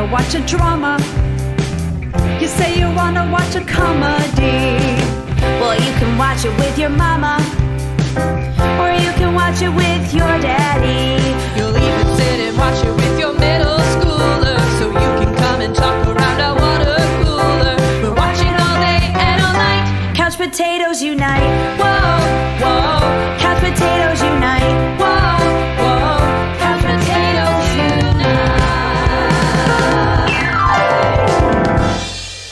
wanna watch a drama. You say you wanna watch a comedy. Well, you can watch it with your mama, or you can watch it with your daddy. You'll even sit and watch it with your middle schooler, so you can come and talk around a water cooler. We're watching all day and all night. Couch potatoes unite. Whoa, whoa. Couch potatoes unite. Whoa, whoa. Couch potatoes unite.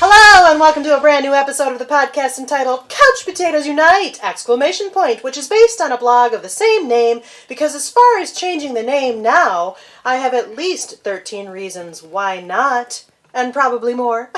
Hello and welcome to a brand new episode of the podcast entitled Couch Potatoes Unite! Exclamation point, which is based on a blog of the same name, because as far as changing the name now, I have at least 13 reasons why not. And probably more.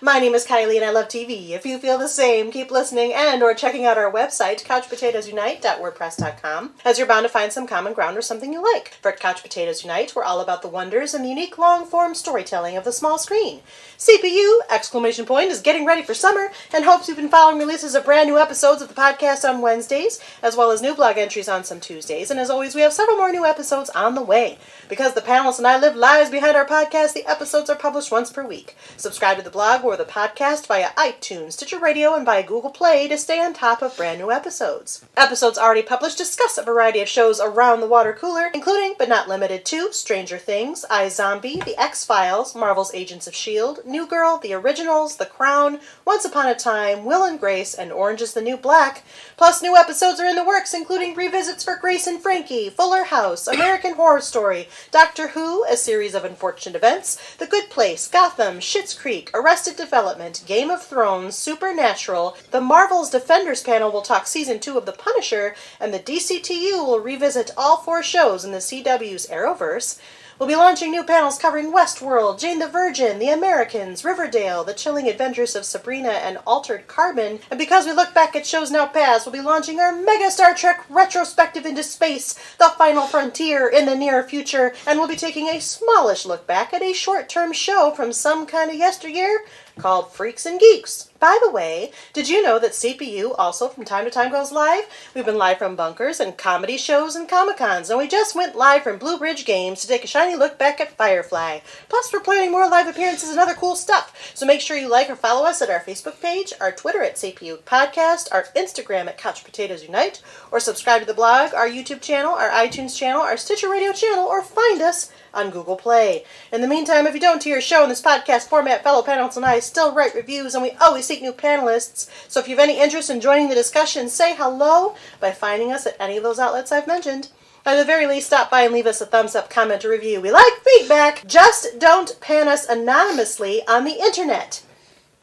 My name is Kylie and I love TV. If you feel the same, keep listening and or checking out our website, couchpotatoesunite.wordpress.com, as you're bound to find some common ground or something you like. For Couch Potatoes Unite, we're all about the wonders and the unique long-form storytelling of the small screen. CPU, exclamation point, is getting ready for summer and hopes you've been following releases of brand new episodes of the podcast on Wednesdays, as well as new blog entries on some Tuesdays. And as always, we have several more new episodes on the way. Because the panelists and I live lives behind our podcast, the episodes are published once per week. Subscribe to the blog or the podcast via iTunes, Stitcher Radio, and via Google Play to stay on top of brand new episodes. Episodes already published discuss a variety of shows around the water cooler, including, but not limited to, Stranger Things, iZombie, The X-Files, Marvel's Agents of S.H.I.E.L.D., New Girl, The Originals, The Crown, Once Upon a Time, Will and Grace, and Orange is the New Black. Plus, new episodes are in the works, including revisits for Grace and Frankie, Fuller House, American Horror Story, Doctor Who, A Series of Unfortunate Events, The Good Place, Gotham, Schitt's Creek, Arrested Development, Game of Thrones, Supernatural, the Marvel's Defenders panel will talk Season 2 of The Punisher, and the DCTU will revisit all 4 shows in the CW's Arrowverse. We'll be launching new panels covering Westworld, Jane the Virgin, The Americans, Riverdale, The Chilling Adventures of Sabrina, and Altered Carbon. And because we look back at shows now past, we'll be launching our Mega Star Trek retrospective into space, The Final Frontier, in the near future, and we'll be taking a smallish look back at a short-term show from some kind of yesteryear called Freaks and Geeks. By the way, did you know that CPU also from time to time goes live? We've been live from bunkers and comedy shows and Comic-Cons, and we just went live from Blue Bridge Games to take a shiny look back at Firefly. Plus, we're planning more live appearances and other cool stuff, so make sure you like or follow us at our Facebook page, our Twitter at CPU Podcast, our Instagram at Couch Potatoes Unite, or subscribe to the blog, our YouTube channel, our iTunes channel, our Stitcher Radio channel, or find us on Google Play. In the meantime, if you don't hear a show in this podcast format, fellow panelists and I still write reviews, and we always seek new panelists. So if you have any interest in joining the discussion, say hello by finding us at any of those outlets I've mentioned. At the very least, stop by and leave us a thumbs up, comment, or review. We like feedback. Just don't pan us anonymously on the internet.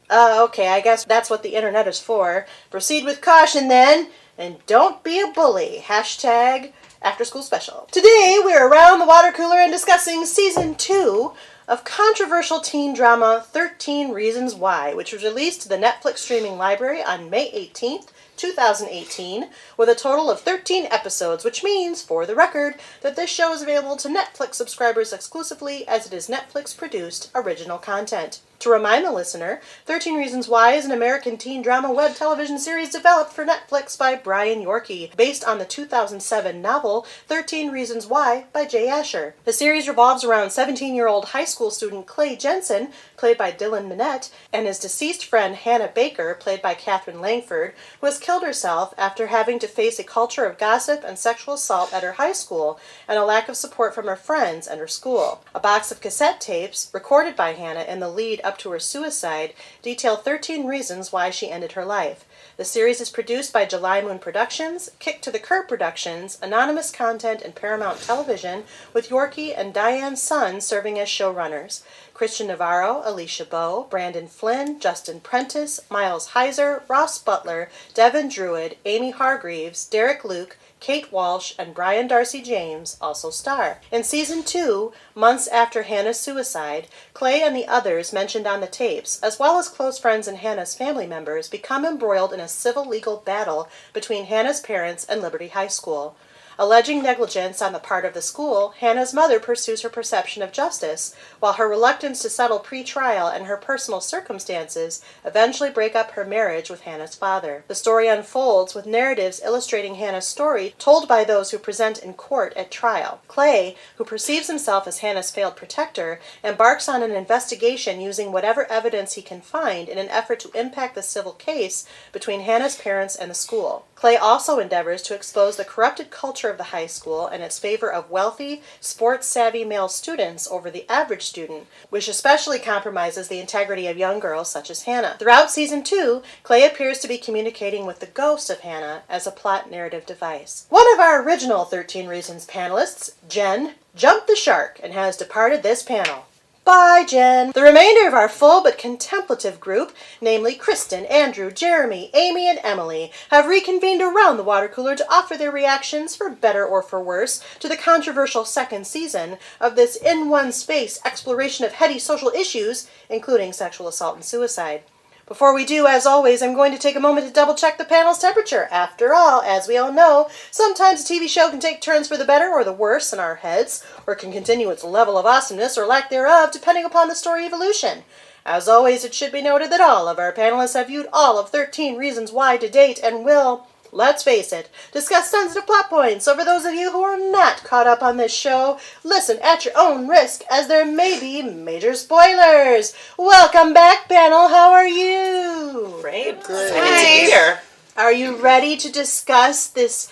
Okay, I guess that's what the internet is for. Proceed with caution then, and don't be a bully. Hashtag After School Special. Today, we're around the water cooler and discussing Season 2 of controversial teen drama 13 Reasons Why, which was released to the Netflix streaming library on May 18th, 2018, with a total of 13 episodes, which means, for the record, that this show is available to Netflix subscribers exclusively, as it is Netflix-produced original content. To remind the listener, 13 Reasons Why is an American teen drama web television series developed for Netflix by Brian Yorkey, based on the 2007 novel 13 Reasons Why by Jay Asher. The series revolves around 17-year-old high school student Clay Jensen, played by Dylan Minnette, and his deceased friend Hannah Baker, played by Katherine Langford, who has killed herself after having to face a culture of gossip and sexual assault at her high school and a lack of support from her friends and her school. A box of cassette tapes, recorded by Hannah in the lead up to her suicide, detail 13 reasons why she ended her life. The series is produced by July Moon Productions, Kick to the Curb Productions, Anonymous Content, and Paramount Television, with Yorkey and Diane Sun serving as showrunners. Christian Navarro, Alicia Bowe, Brandon Flynn, Justin Prentice, Miles Heiser, Ross Butler, Devin Druid, Amy Hargreaves, Derek Luke, Kate Walsh, and Brian Darcy James also star. In Season 2, months after Hannah's suicide, Clay and the others mentioned on the tapes, as well as close friends and Hannah's family members, become embroiled in a civil legal battle between Hannah's parents and Liberty High School. Alleging negligence on the part of the school, Hannah's mother pursues her perception of justice, while her reluctance to settle pre-trial and her personal circumstances eventually break up her marriage with Hannah's father. The story unfolds with narratives illustrating Hannah's story told by those who present in court at trial. Clay, who perceives himself as Hannah's failed protector, embarks on an investigation using whatever evidence he can find in an effort to impact the civil case between Hannah's parents and the school. Clay also endeavors to expose the corrupted culture of the high school and its favor of wealthy, sports-savvy male students over the average student, which especially compromises the integrity of young girls such as Hannah. Throughout Season 2, Clay appears to be communicating with the ghost of Hannah as a plot narrative device. One of our original 13 Reasons panelists, Jen, jumped the shark and has departed this panel. Bye, Jen. The remainder of our full but contemplative group, namely Kristen, Andrew, Jeremy, Amy, and Emily, have reconvened around the water cooler to offer their reactions, for better or for worse, to the controversial second season of this in-one-space exploration of heady social issues, including sexual assault and suicide. Before we do, as always, I'm going to take a moment to double-check the panel's temperature. After all, as we all know, sometimes a TV show can take turns for the better or the worse in our heads, or can continue its level of awesomeness or lack thereof, depending upon the story evolution. As always, it should be noted that all of our panelists have viewed all of 13 Reasons Why to date and will, let's face it, discuss sensitive plot points. So for those of you who are not caught up on this show, listen at your own risk, as there may be major spoilers. Welcome back, panel. How are you? Great. Good. Excited to be here. Are you ready to discuss this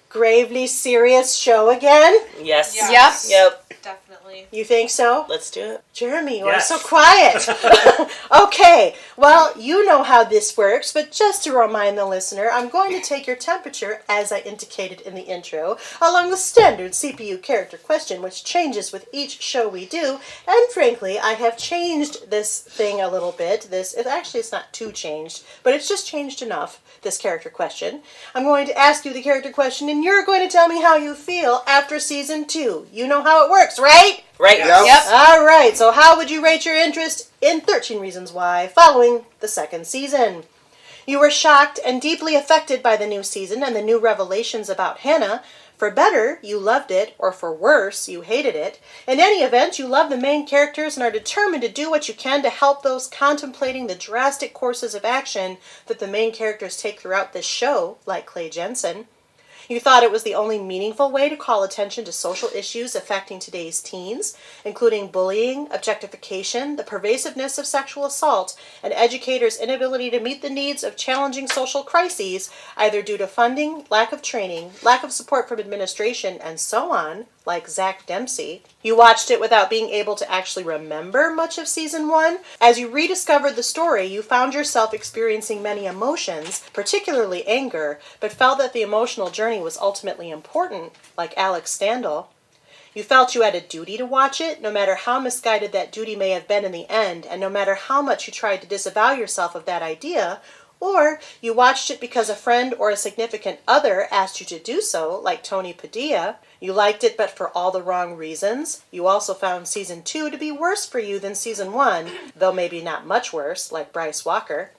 gravely serious show again? Yes. Yes. Yep. Definitely. You think so? Let's do it. Jeremy, you Yes. are so quiet. Okay, well, you know how this works, but just to remind the listener, I'm going to take your temperature, as I indicated in the intro, along the standard CPU character question, which changes with each show we do, and frankly, I have changed this thing a little bit. It's not too changed, but it's just changed enough, this character question. I'm going to ask you the character question, and you're going to tell me how you feel after Season 2. You know how it works, right? Right. Yep. All right, so how would you rate your interest in 13 Reasons Why following the second season? You were shocked and deeply affected by the new season and the new revelations about Hannah. For better, you loved it, or for worse, you hated it. In any event, you love the main characters and are determined to do what you can to help those contemplating the drastic courses of action that the main characters take throughout this show, like Clay Jensen. You thought it was the only meaningful way to call attention to social issues affecting today's teens, including bullying, objectification, the pervasiveness of sexual assault, and educators' inability to meet the needs of challenging social crises, either due to funding, lack of training, lack of support from administration, and so on, like Zach Dempsey. You watched it without being able to actually remember much of Season 1. As you rediscovered the story, you found yourself experiencing many emotions, particularly anger, but felt that the emotional journey was ultimately important, like Alex Standall. You felt you had a duty to watch it, no matter how misguided that duty may have been in the end, and no matter how much you tried to disavow yourself of that idea. Or you watched it because a friend or a significant other asked you to do so, like Tony Padilla. You liked it, but for all the wrong reasons. You also found Season 2 to be worse for you than Season 1, though maybe not much worse, like Bryce Walker.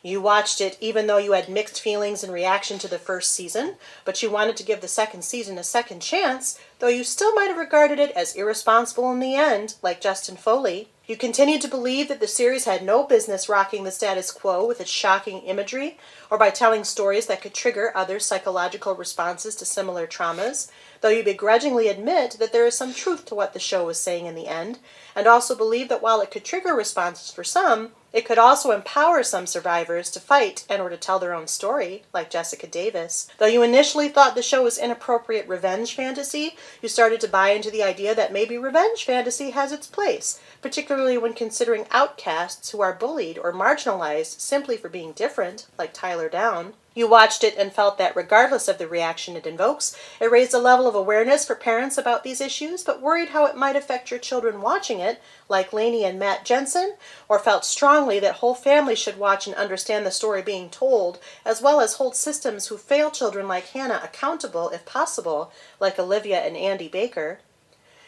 You watched it even though you had mixed feelings in reaction to the first season, but you wanted to give the second season a second chance, though you still might have regarded it as irresponsible in the end, like Justin Foley. You continued to believe that the series had no business rocking the status quo with its shocking imagery, or by telling stories that could trigger other psychological responses to similar traumas, though you begrudgingly admit that there is some truth to what the show was saying in the end, and also believe that while it could trigger responses for some, it could also empower some survivors to fight and or to tell their own story, like Jessica Davis. Though you initially thought the show was inappropriate revenge fantasy, you started to buy into the idea that maybe revenge fantasy has its place, particularly when considering outcasts who are bullied or marginalized simply for being different, like Tyler Down. You watched it and felt that regardless of the reaction it invokes, it raised a level of awareness for parents about these issues, but worried how it might affect your children watching it, like Lainey and Matt Jensen, or felt strongly that whole families should watch and understand the story being told, as well as hold systems who fail children like Hannah accountable if possible, like Olivia and Andy Baker.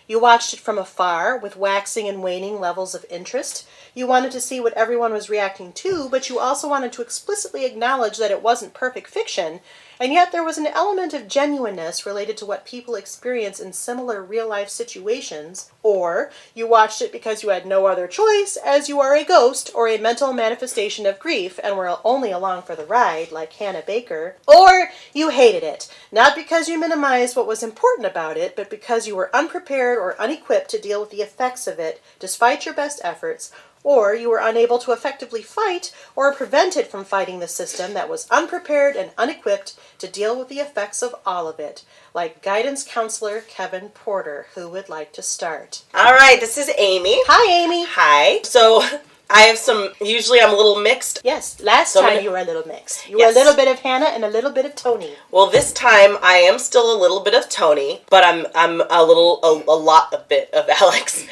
You watched it from afar, with waxing and waning levels of interest. You wanted to see what everyone was reacting to, but you also wanted to explicitly acknowledge that it wasn't perfect fiction, And yet there was an element of genuineness related to what people experience in similar real-life situations, or you watched it because you had no other choice, as you are a ghost or a mental manifestation of grief and were only along for the ride, like Hannah Baker, or you hated it, not because you minimized what was important about it, but because you were unprepared or unequipped to deal with the effects of it, despite your best efforts, or you were unable to effectively fight or prevented from fighting the system that was unprepared and unequipped to deal with the effects of all of it, like guidance counselor Kevin Porter, who would like to start. All right, this is Amy. Hi, Amy. Hi. So I have usually I'm a little mixed. Yes, last time you were a little mixed. You were a little bit of Hannah and a little bit of Tony. Well, this time I am still a little bit of Tony, but I'm a bit of Alex.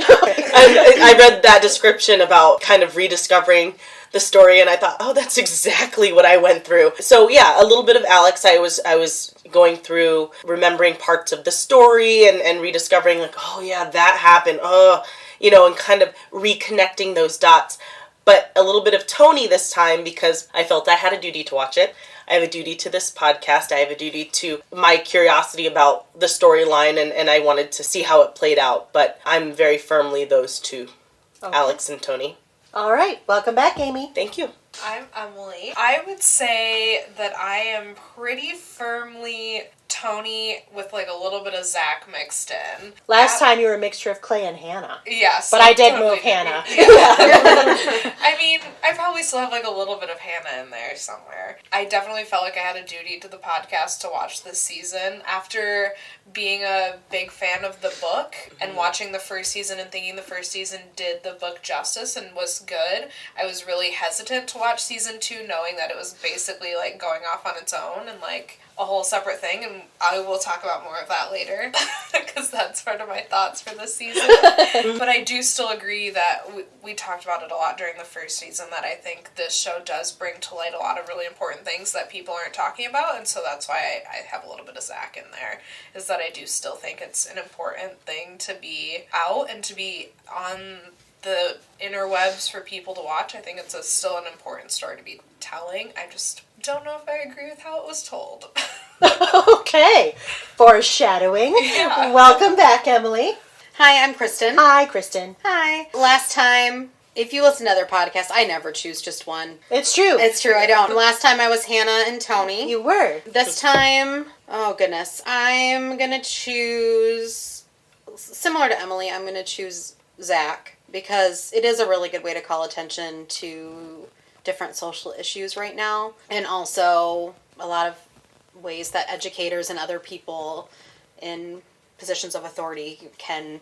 I read that description about kind of rediscovering the story, and I thought, oh, that's exactly what I went through. So yeah, a little bit of Alex. I was going through remembering parts of the story and rediscovering, like, oh yeah, that happened. Oh, and kind of reconnecting those dots. But a little bit of Tony this time because I felt I had a duty to watch it. I have a duty to this podcast. I have a duty to my curiosity about the storyline, and I wanted to see how it played out. But I'm very firmly those two, okay. Alex and Tony. All right. Welcome back, Amy. Thank you. I'm Emily. I would say that I am pretty firmly Tony with like a little bit of Zach mixed in. Last time you were a mixture of Clay and Hannah. Yes. But I did move Hannah. Yeah. I mean, I probably still have like a little bit of Hannah in there somewhere. I definitely felt like I had a duty to the podcast to watch this season. After being a big fan of the book and watching the first season and thinking the first season did the book justice and was good, I was really hesitant to watch season 2 knowing that it was basically like going off on its own and like a whole separate thing, and I will talk about more of that later because that's part of my thoughts for this season. But I do still agree that we talked about it a lot during the first season, that I think this show does bring to light a lot of really important things that people aren't talking about, and so that's why I have a little bit of Zach in there, is that I do still think it's an important thing to be out and to be on the interwebs for people to watch. I think it's still an important story to be telling. I just don't know if I agree with how it was told. Okay. Foreshadowing. Yeah. Welcome back, Emily. Hi, I'm Kristen. Hi, Kristen. Hi. Last time, if you listen to other podcasts, I never choose just one. It's true. It's true, I don't. Last time I was Hannah and Tony. You were. This time, oh goodness, I'm going to choose, similar to Emily, I'm going to choose Zach, because it is a really good way to call attention to different social issues right now, and also a lot of ways that educators and other people in positions of authority can,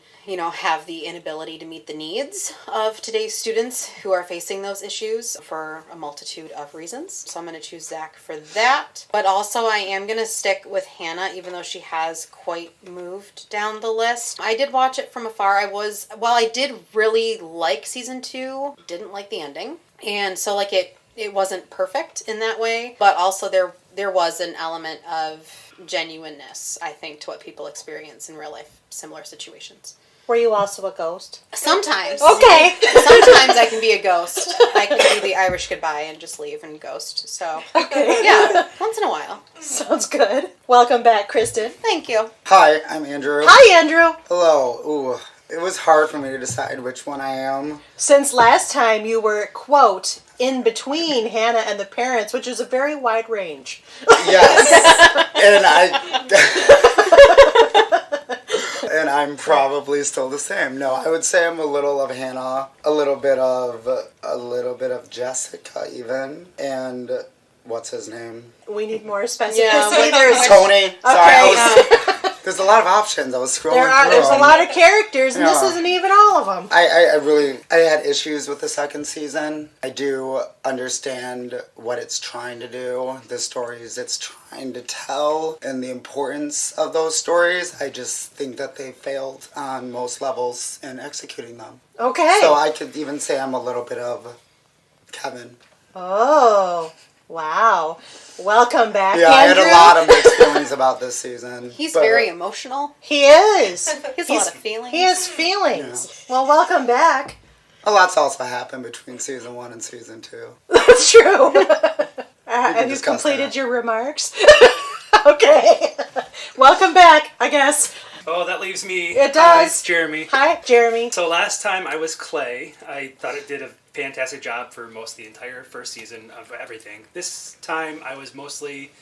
have the inability to meet the needs of today's students who are facing those issues for a multitude of reasons. So I'm going to choose Zach for that. But also I am going to stick with Hannah, even though she has quite moved down the list. I did watch it from afar. While I did really like season 2, didn't like the ending. And so it wasn't perfect in that way, but also there was an element of genuineness, I think, to what people experience in real life, similar situations. Were you also a ghost? Sometimes. Okay. Sometimes I can be a ghost. I can do the Irish goodbye and just leave and ghost. So, okay. Yeah, once in a while. Sounds good. Welcome back, Kristen. Thank you. Hi, I'm Andrew. Hi, Andrew. Hello. Ooh, it was hard for me to decide which one I am. Since last time you were, quote, in between Hannah and the parents, which is a very wide range. Yes. And I'm probably still the same. No, I would say I'm a little of Hannah, a little bit of Jessica even, and what's his name? We need more specificity. Yeah, Tony. Okay. Sorry, there's a lot of options. I was scrolling through There's them. a lot of characters, and this isn't even all of them. I had issues with the second season. I do understand what it's trying to do, the stories it's trying to tell, and the importance of those stories. I just think that they failed on most levels in executing them. Okay. So I could even say I'm a little bit of Kevin. Oh, wow. Welcome back, Yeah, Andrew. I had a lot of mixed feelings about this season. He's very emotional. He is. He has a lot of feelings. He has feelings. Yeah. Well, welcome back. A lot's also happened between season 1 and season 2. That's true. Have you discuss completed that. your remarks? Okay. Welcome back, I guess. Oh, that leaves me. It Hi, does. Jeremy. Hi, Jeremy. So last time I was Clay. I thought it did a fantastic job for most of the entire first season of everything. This time I was mostly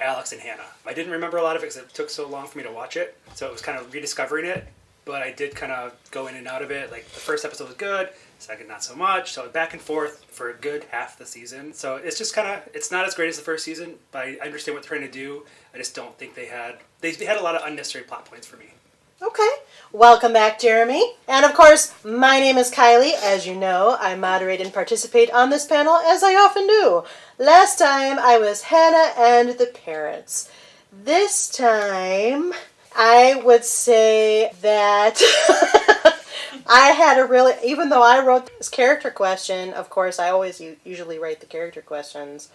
Alex and Hannah. I didn't remember a lot of it because it took so long for me to watch it. So it was kind of rediscovering it. But I did kind of go in and out of it. Like, the first episode was good, second not so much. So back and forth for a good half the season. So it's just kind of, it's not as great as the first season, but I understand what they're trying to do. I just don't think they had a lot of unnecessary plot points for me. Okay. Welcome back, Jeremy. And of course, my name is Kylie. As you know, I moderate and participate on this panel, as I often do. Last time, I was Hannah and the parents. This time, I would say that I had a really, even though I wrote this character question, of course, I always usually write the character questions,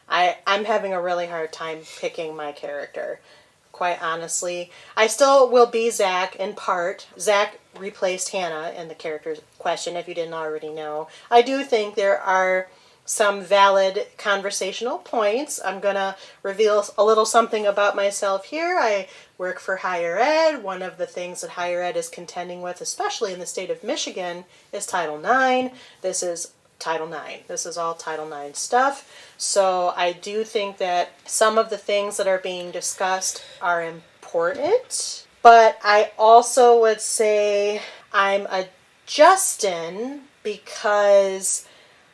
I'm having a really hard time picking my character. Quite honestly, I still will be Zach in part. Zach replaced Hannah in the character question, if you didn't already know. I do think there are some valid conversational points. I'm going to reveal a little something about myself here. I work for higher ed. One of the things that higher ed is contending with, especially in the state of Michigan, is Title IX. This is Title IX. This is all Title IX stuff. So I do think that some of the things that are being discussed are important. But I also would say I'm a Justin because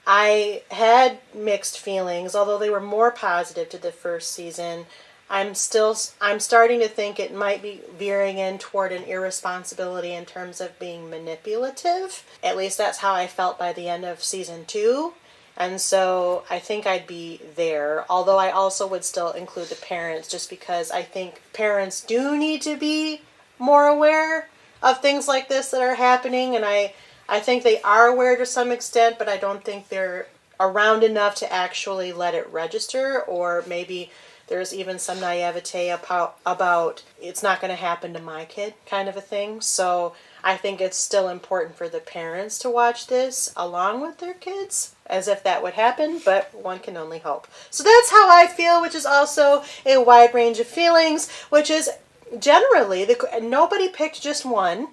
I had mixed feelings, although they were more positive to the first season. I'm starting to think it might be veering in toward an irresponsibility in terms of being manipulative. At least that's how I felt by the end of season 2. And so I think I'd be there, although I also would still include the parents, just because I think parents do need to be more aware of things like this that are happening, and I think they are aware to some extent, but I don't think they're around enough to actually let it register, or maybe there's even some naivete about it's not going to happen to my kid kind of a thing. So I think it's still important for the parents to watch this along with their kids, as if that would happen, but one can only hope. So that's how I feel, which is also a wide range of feelings, which is generally, nobody picked just one.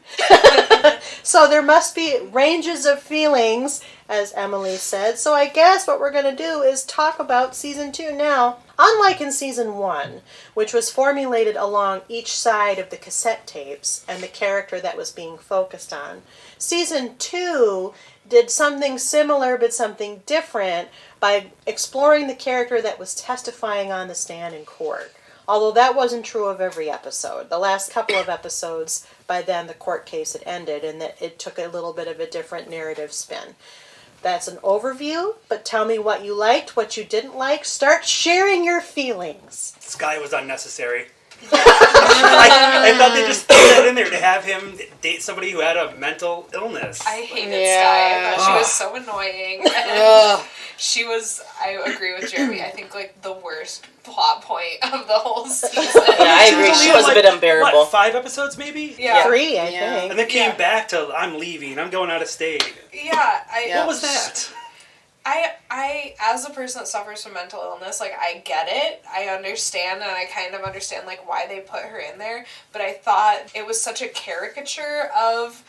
So there must be ranges of feelings, as Emily said. So I guess what we're going to do is talk about season 2 now. Unlike in season 1, which was formulated along each side of the cassette tapes and the character that was being focused on, season 2 did something similar but something different by exploring the character that was testifying on the stand in court. Although that wasn't true of every episode. The last couple of episodes, by then the court case had ended, and that it took a little bit of a different narrative spin. That's an overview, but tell me what you liked, what you didn't like. Start sharing your feelings. Sky was unnecessary. I thought they just threw that in there to have him date somebody who had a mental illness. I hated Sky. I thought she was so annoying. She was, I agree with Jeremy, I think like the worst plot point of the whole season. Yeah, I agree. She was a bit unbearable. What, 5 episodes maybe? Yeah. 3, I think. And then came back to, I'm leaving, I'm going out of state. Yeah. What was that? I, as a person that suffers from mental illness, like, I get it. I understand, and I kind of understand, like, why they put her in there. But I thought it was such a caricature of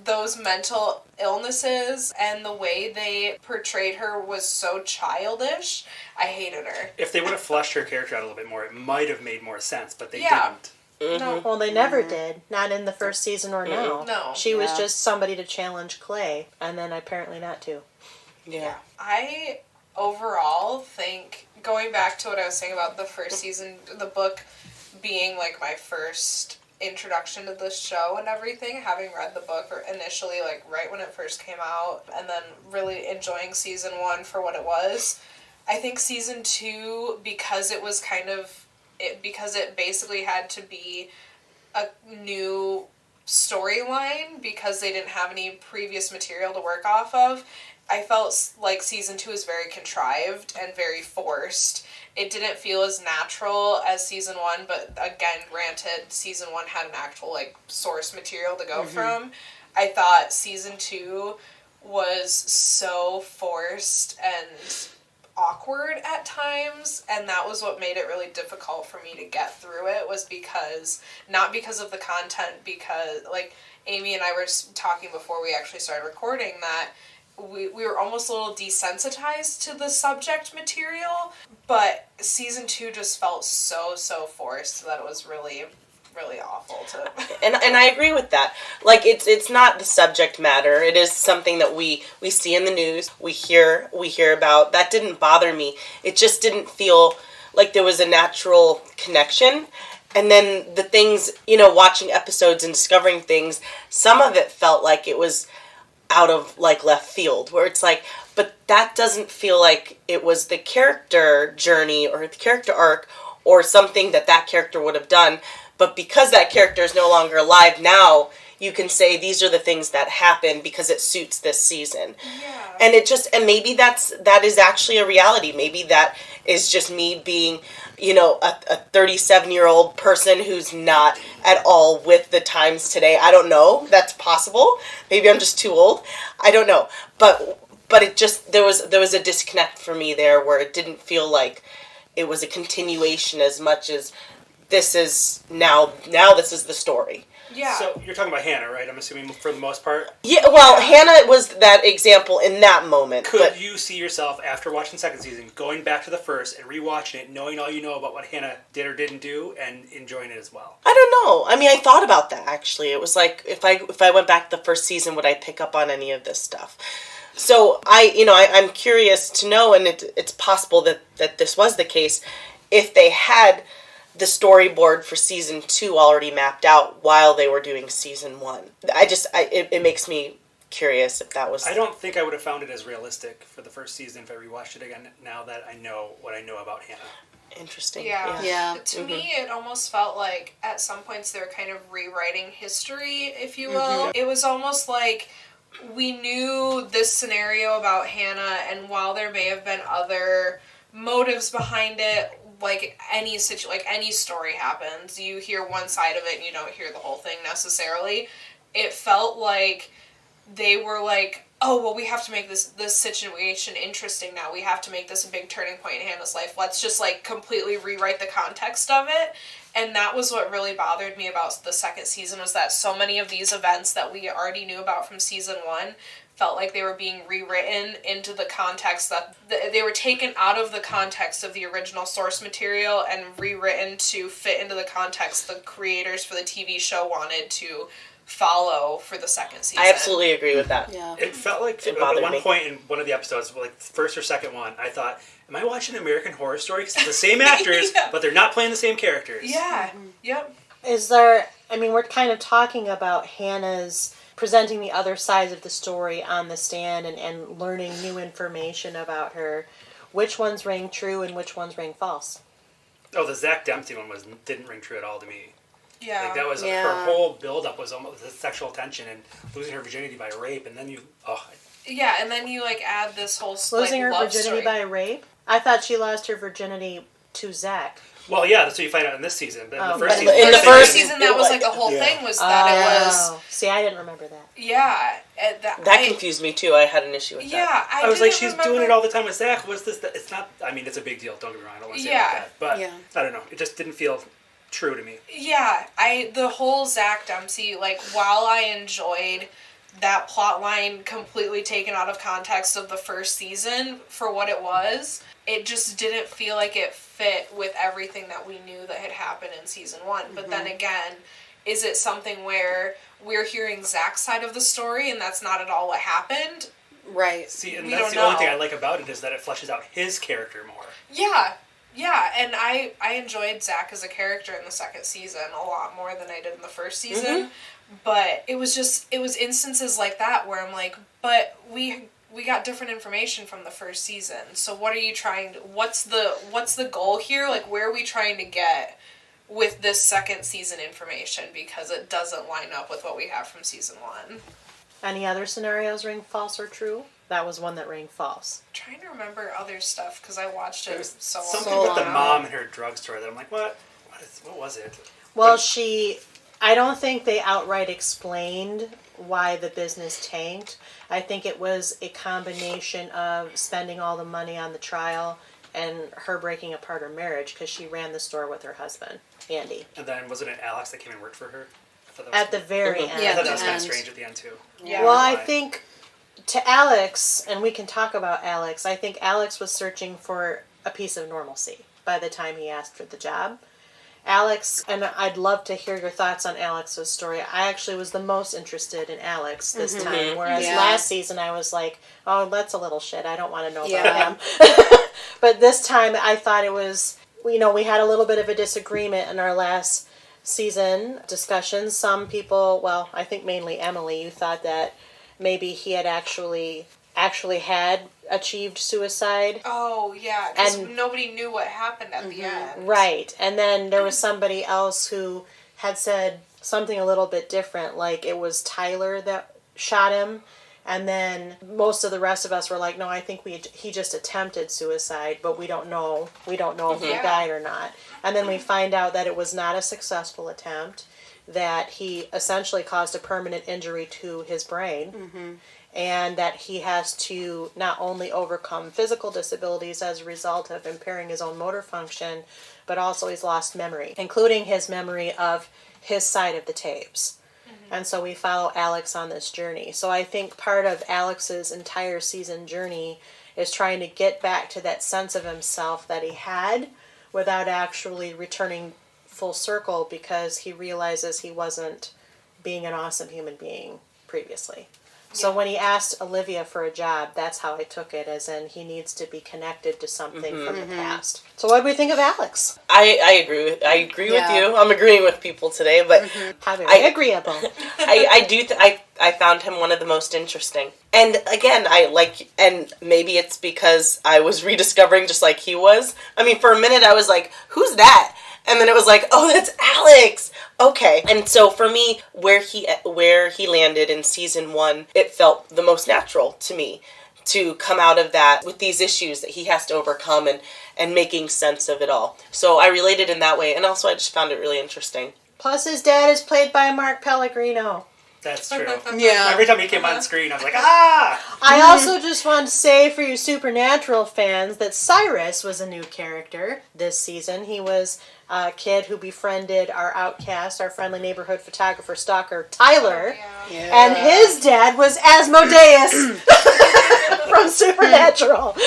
those mental illnesses, and the way they portrayed her was so childish. I hated her. If they would have fleshed her character out a little bit more, it might have made more sense, but they didn't. Mm-hmm. No. Well, they never did. Not in the first season or now. No. She was just somebody to challenge Clay, and then apparently not to. Yeah. I overall think, going back to what I was saying about the first season, the book being like my first introduction to this show and everything, having read the book initially, like right when it first came out, and then really enjoying season 1 for what it was. I think season 2, because it was because it basically had to be a new storyline because they didn't have any previous material to work off of, I felt like season 2 is very contrived and very forced. It didn't feel as natural as season 1, but again, granted, season 1 had an actual, like, source material to go from. I thought season 2 was so forced and awkward at times, and that was what made it really difficult for me to get through it, was because, not because of the content, because, like, Amy and I were talking before we actually started recording that we were almost a little desensitized to the subject material, but season 2 just felt so forced that it was really awful to... And I agree with that. Like, it's not the subject matter. It is something that we see in the news, we hear about. That didn't bother me. It just didn't feel like there was a natural connection. And then the things, watching episodes and discovering things, some of it felt like it was out of, like, left field, where it's like, but that doesn't feel like it was the character journey or the character arc or something that character would have done. But because that character is no longer alive now, you can say these are the things that happen because it suits this season. Yeah. And maybe that is actually a reality. Maybe that is just me being, a 37-year-old person who's not at all with the times today. I don't know. That's possible. Maybe I'm just too old. I don't know. But it just, there was a disconnect for me there where it didn't feel like it was a continuation as much as this is now this is the story. Yeah. So you're talking about Hannah, right? I'm assuming for the most part. Yeah, well, Hannah was that example in that moment. Could you see yourself, after watching the second season, going back to the first and rewatching it, knowing all you know about what Hannah did or didn't do, and enjoying it as well? I don't know. I mean, I thought about that, actually. It was like, if I went back to the first season, would I pick up on any of this stuff? So I'm curious to know, and it's possible that this was the case, if they had the storyboard for season 2 already mapped out while they were doing season 1. It makes me curious if that was... I don't think I would have found it as realistic for the first season if I rewatched it again now that I know what I know about Hannah. Interesting. Yeah. To me, it almost felt like at some points they were kind of rewriting history, if you will. It was almost like we knew this scenario about Hannah, and while there may have been other motives behind it, like any story happens, you hear one side of it and you don't hear the whole thing necessarily. It felt like they were like, oh, well, we have to make this situation interesting now. We have to make this a big turning point in Hannah's life. Let's just, like, completely rewrite the context of it. And that was what really bothered me about the second season, was that so many of these events that we already knew about from season 1 felt like they were being rewritten into the context that they were taken out of the context of the original source material and rewritten to fit into the context the creators for the TV show wanted to follow for the second season. I absolutely agree with that. Yeah. It felt like at one point in one of the episodes, like the first or second one, I thought, am I watching an American Horror Story? Because it's the same actors, but they're not playing the same characters. Yeah. Yep. We're kind of talking about Hannah's presenting the other sides of the story on the stand and learning new information about her. Which ones rang true and which ones rang false? Oh, the Zach Dempsey one didn't ring true at all to me. Yeah. Like, that was her whole build-up was almost the sexual tension and losing her virginity by rape, and then Yeah, and then you, like, add this whole, losing her love virginity story. by rape? I thought she lost her virginity to Zach. Well, yeah, that's what you find out in this season. But in the first but season, in the first season, that was, like, the whole thing was that it was... See, I didn't remember that. Yeah. That confused me, too. I had an issue with that. Yeah, I was like, she's doing it all the time with Zach. What's this? It's not... I mean, it's a big deal. Don't get me wrong. I don't want to say it like that. But, I don't know. It just didn't feel true to me. Yeah, the whole Zach Dempsey, like, while I enjoyed that plot line completely taken out of context of the first season for what it was, it just didn't feel like it fit with everything that we knew that had happened in season 1. But then again, is it something where we're hearing Zach's side of the story and that's not at all what happened? Right. See, and We that's don't the only know. thing I like about it is that it fleshes out his character more. Yeah, and I enjoyed Zach as a character in the second season a lot more than I did in the first season. But it was instances like that where I'm like, but we got different information from the first season. So what are you trying to, what's the goal here? Like, where are we trying to get with this second season information? Because it doesn't line up with what we have from season 1. Any other scenarios ring false or true? That was one that rang false. I'm trying to remember other stuff because I watched it so long Something ago. with the mom and her drugstore that I'm like, what was it? Well, I don't think they outright explained why the business tanked. I think it was a combination of spending all the money on the trial and her breaking apart her marriage because she ran the store with her husband, Andy. And then wasn't it Alex that came and worked for her? I thought that was At the very end. Yeah, I thought that was the kind of end. strange at the end too. Yeah. Well, I think to Alex, and we can talk about Alex, I think Alex was searching for a piece of normalcy by the time he asked for the job. Alex, and I'd love to hear your thoughts on Alex's story. I actually was the most interested in Alex this time, whereas Yeah. last season I was like, oh, that's a little shit. I don't want to know Yeah. about him. But this time I thought it was, you know, we had a little bit of a disagreement in our last season discussions. Some people, well, I think mainly Emily, you thought that maybe he had actually had achieved suicide. Oh, yeah, because And- nobody knew what happened at the end. Right. And then there was somebody else who had said something a little bit different, like it was Tyler that shot him. And then most of the rest of us were like, no, I think he just attempted suicide, but we don't know. We don't know if he Yeah. died or not. And then we find out that it was not a successful attempt, that he essentially caused a permanent injury to his brain. And that he has to not only overcome physical disabilities as a result of impairing his own motor function, but also he's lost memory, including his memory of his side of the tapes. And so we follow Alex on this journey. So I think part of Alex's entire season journey is trying to get back to that sense of himself that he had without actually returning full circle because he realizes he wasn't being an awesome human being previously. So when he asked Olivia for a job, that's how I took it, as in he needs to be connected to something from the past. So what do we think of Alex? I agree with you. I'm agreeing with people today, but How very agreeable. I found him one of the most interesting. And again, and maybe it's because I was rediscovering just like he was. I mean, for a minute I was like, who's that? And then it was like, oh, that's Alex. Okay. And so for me, where he landed in season 1, it felt the most natural to me to come out of that with these issues that he has to overcome and making sense of it all. So I related in that way. And also I just found it really interesting. Plus his dad is played by Mark Pellegrino. That's true. Yeah. Every time he came on screen, I was like, ah! I also just want to say for you Supernatural fans that Cyrus was a new character this season. He was a kid who befriended our outcast, our friendly neighborhood photographer stalker, Tyler. Yeah. And his dad was Asmodeus from Supernatural.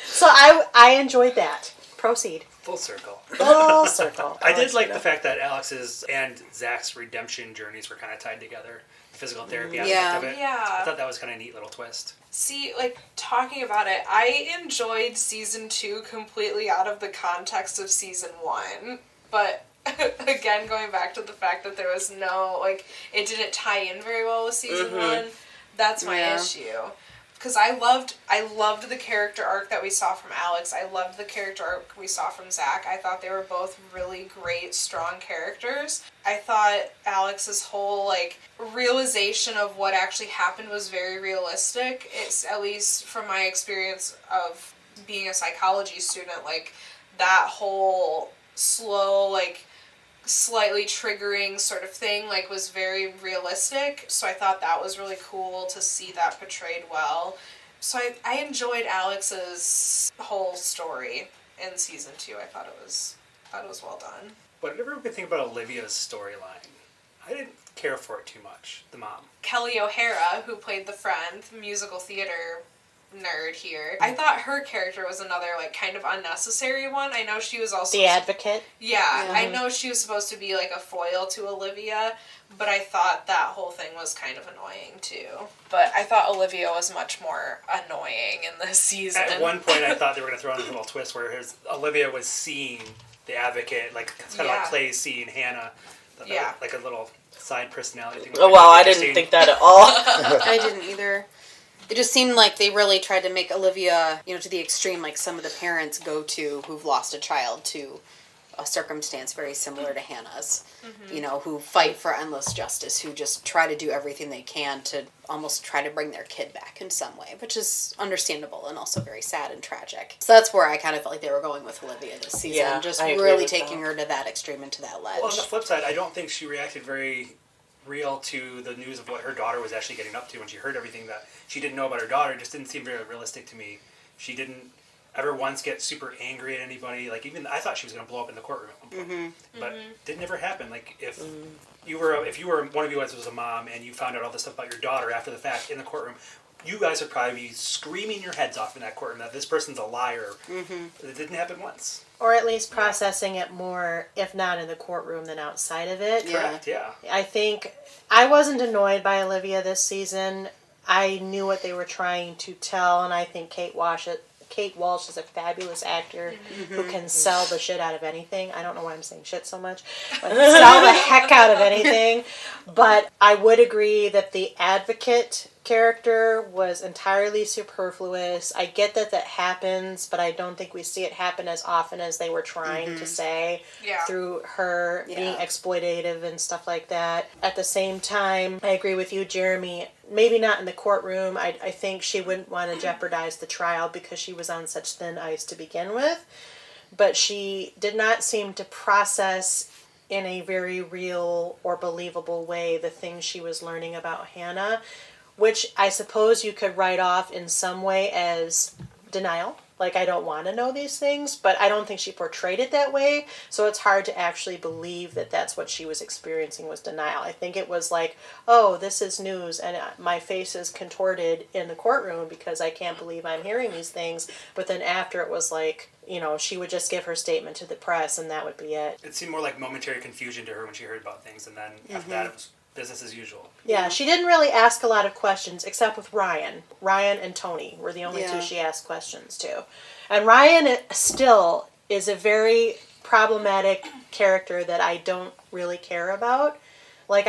So I enjoyed that. Proceed. Full circle. Full circle. I did like the fact that Alex's and Zach's redemption journeys were kind of tied together. The physical therapy aspect of it. Yeah. I thought that was kind of a neat little twist. See, like, talking about it, I enjoyed season 2 completely out of the context of season 1. But, again, going back to the fact that there was no, like, it didn't tie in very well with season 1, that's my issue. Because I loved the character arc that we saw from Alex. I loved the character arc we saw from Zach. I thought they were both really great, strong characters. I thought Alex's whole, like, realization of what actually happened was very realistic. It's, at least from my experience of being a psychology student, like, that whole slow, like, slightly triggering sort of thing, like, was very realistic. So I thought that was really cool to see that portrayed well. So I enjoyed Alex's whole story in season 2. I thought it was well done. What did everybody think about Olivia's storyline? I didn't care for it too much, the mom. Kelly O'Hara, who played the friend, musical theater nerd here, I thought her character was another, like, kind of unnecessary one. I know she was also The advocate. Yeah, I know she was supposed to be, like, a foil to Olivia, but I thought that whole thing was kind of annoying, too. But I thought Olivia was much more annoying in this season. At one point, I thought they were going to throw in a little twist where Olivia was seeing the advocate, like, it's kind of like Clay seeing Hannah. Yeah. Like a little side personality thing. Oh, wow, I didn't think that at all. I didn't either. It just seemed like they really tried to make Olivia, to the extreme, like some of the parents go to who've lost a child to a circumstance very similar to Hannah's. Who fight for endless justice, who just try to do everything they can to almost try to bring their kid back in some way, which is understandable and also very sad and tragic. So that's where I kind of felt like they were going with Olivia this season, Yeah, just I agree really with taking that. her to that extreme and to that ledge. Well, on the flip side, I don't think she reacted very real to the news of what her daughter was actually getting up to when she heard everything that she didn't know about her daughter. It just didn't seem very realistic to me. She didn't ever once get super angry at anybody. Like, even I thought she was going to blow up in the courtroom at one point. But didn't ever happen. Like, if you were one of you guys was a mom and you found out all this stuff about your daughter after the fact in the courtroom, you guys would probably be screaming your heads off in that courtroom that this person's a liar. It didn't happen once. Or at least processing it more, if not in the courtroom, than outside of it. Correct, yeah. I think I wasn't annoyed by Olivia this season. I knew what they were trying to tell, and I think Kate Walsh is a fabulous actor who can sell the shit out of anything. I don't know why I'm saying shit so much, but sell the heck out of anything. But I would agree that the advocate character was entirely superfluous. I get that happens, but I don't think we see it happen as often as they were trying to say through her being exploitative and stuff like that. At the same time, I agree with you, Jeremy. Maybe not in the courtroom. I think she wouldn't want to jeopardize the trial because she was on such thin ice to begin with. But she did not seem to process in a very real or believable way the things she was learning about Hannah, which I suppose you could write off in some way as denial. Like, I don't want to know these things, but I don't think she portrayed it that way, so it's hard to actually believe that that's what she was experiencing was denial. I think it was like, oh, this is news, and my face is contorted in the courtroom because I can't believe I'm hearing these things, but then after it was like, you know, she would just give her statement to the press, and that would be it. It seemed more like momentary confusion to her when she heard about things, and then after that it was business as usual. Yeah, she didn't really ask a lot of questions, except with Ryan. Ryan and Tony were the only two she asked questions to. And Ryan still is a very problematic character that I don't really care about. Like,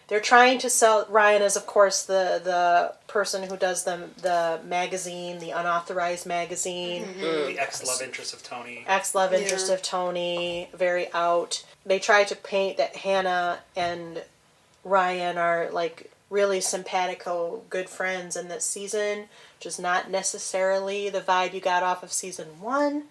they're trying to sell Ryan as, of course, the person who does the magazine, the unauthorized magazine. The ex-love interest of Tony. Ex-love interest of Tony, very out. They try to paint that Hannah and Ryan are, like, really simpatico, good friends in this season, which is not necessarily the vibe you got off of season 1.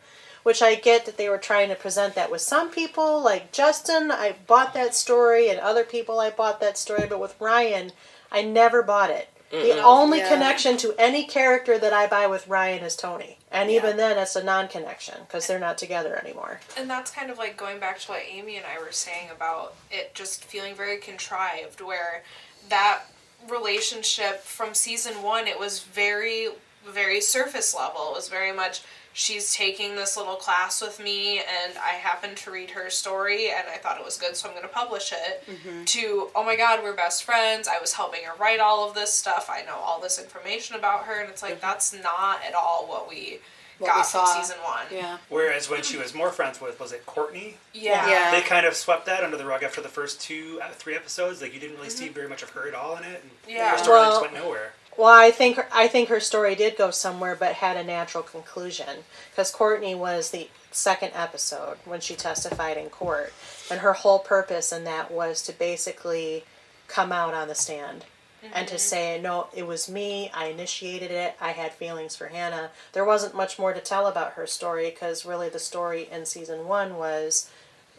Which I get that they were trying to present that with some people, like Justin, I bought that story, and other people I bought that story, but with Ryan, I never bought it. The only connection to any character that I buy with Ryan is Tony. And even then, it's a non-connection, because they're not together anymore. And that's kind of like going back to what Amy and I were saying about it just feeling very contrived, where that relationship from season 1, it was very, very surface level. It was very much, she's taking this little class with me, and I happened to read her story, and I thought it was good, so I'm going to publish it, to, oh my god, we're best friends, I was helping her write all of this stuff, I know all this information about her, and it's like, that's not at all what we got from season 1. Yeah. Whereas when she was more friends with, was it Courtney? Yeah. They kind of swept that under the rug after the first 2-3 episodes. Like, you didn't really see very much of her at all in it, and her story just went nowhere. Well, I think her story did go somewhere, but had a natural conclusion. Because Courtney was the second episode when she testified in court. And her whole purpose in that was to basically come out on the stand. And to say, no, it was me, I initiated it, I had feelings for Hannah. There wasn't much more to tell about her story, because really the story in season 1 was